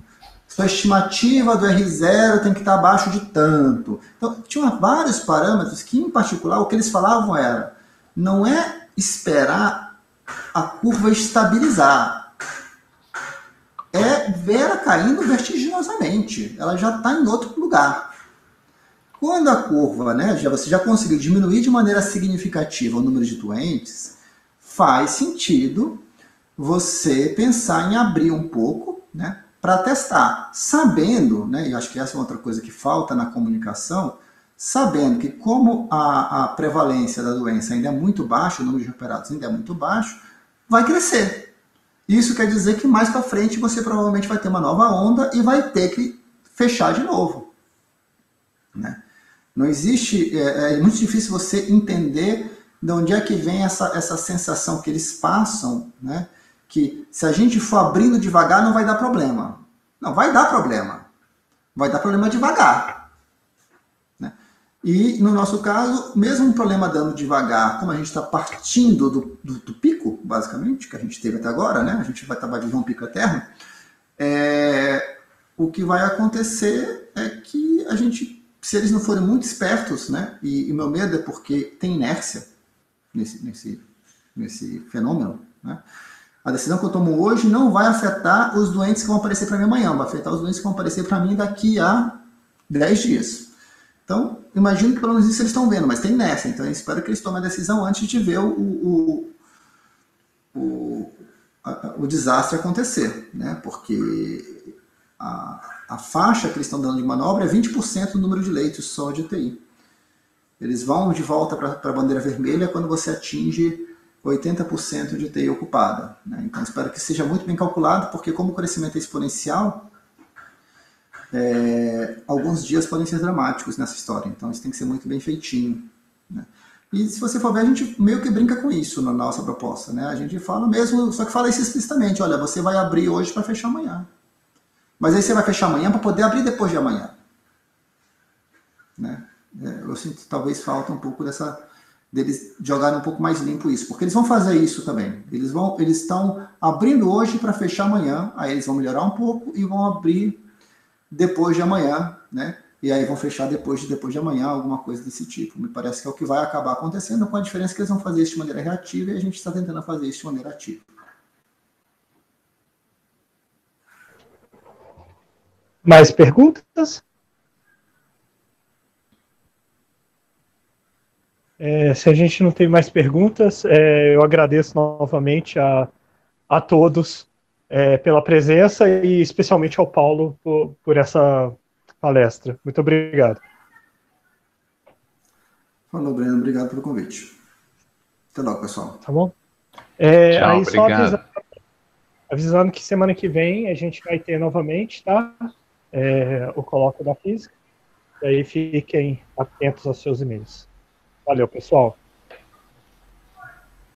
Sua estimativa do R0 tem que estar abaixo de tanto. Então, tinha vários parâmetros que, em particular, o que eles falavam era, não é esperar a curva estabilizar, é ver ela caindo vertiginosamente. Ela já está em outro lugar. Quando a curva, né, você já conseguiu diminuir de maneira significativa o número de doentes, faz sentido você pensar em abrir um pouco, né, para testar. Sabendo, né, e acho que essa é outra coisa que falta na comunicação, sabendo que como a prevalência da doença ainda é muito baixa, o número de recuperados ainda é muito baixo, vai crescer. Isso quer dizer que mais para frente você provavelmente vai ter uma nova onda e vai ter que fechar de novo. Né? Não existe, é muito difícil você entender de onde é que vem essa sensação que eles passam, né? Que se a gente for abrindo devagar não vai dar problema. Não, vai dar problema. Vai dar problema devagar. Né? E no nosso caso, mesmo um problema dando devagar, como a gente está partindo do pico, basicamente, que a gente teve até agora, né? A gente vai viver um pico eterno, o que vai acontecer é que a gente, se eles não forem muito espertos, né, e meu medo é porque tem inércia nesse fenômeno, né, a decisão que eu tomo hoje não vai afetar os doentes que vão aparecer para mim amanhã, vai afetar os doentes que vão aparecer para mim daqui a 10 dias. Então, imagino que pelo menos isso eles estão vendo, mas tem inércia, então eu espero que eles tomem a decisão antes de ver o desastre acontecer, né, porque a faixa que eles estão dando de manobra é 20% do número de leitos só de UTI. Eles vão de volta para a bandeira vermelha quando você atinge 80% de UTI ocupada, né? Então espero que seja muito bem calculado, porque como o crescimento é exponencial, alguns dias podem ser dramáticos nessa história, então isso tem que ser muito bem feitinho, né? E se você for ver, a gente meio que brinca com isso na nossa proposta, né? A gente fala mesmo, só que fala isso explicitamente, olha, você vai abrir hoje para fechar amanhã. Mas aí você vai fechar amanhã para poder abrir depois de amanhã, né? Eu sinto que talvez falta um pouco deles jogarem um pouco mais limpo isso, porque eles vão fazer isso também. Eles estão abrindo hoje para fechar amanhã, aí eles vão melhorar um pouco e vão abrir depois de amanhã, né? E aí vão fechar depois de amanhã, alguma coisa desse tipo. Me parece que é o que vai acabar acontecendo, com a diferença que eles vão fazer isso de maneira reativa e a gente está tentando fazer isso de maneira ativa. Mais perguntas? Se a gente não tem mais perguntas, eu agradeço novamente a todos pela presença e especialmente ao Paulo por essa palestra. Muito obrigado. Falou, Breno. Obrigado pelo convite. Até logo, pessoal. Tá bom? Tchau, aí só obrigado. avisando que semana que vem a gente vai ter novamente, tá? O colóquio da física. E aí fiquem atentos aos seus e-mails. Valeu, pessoal.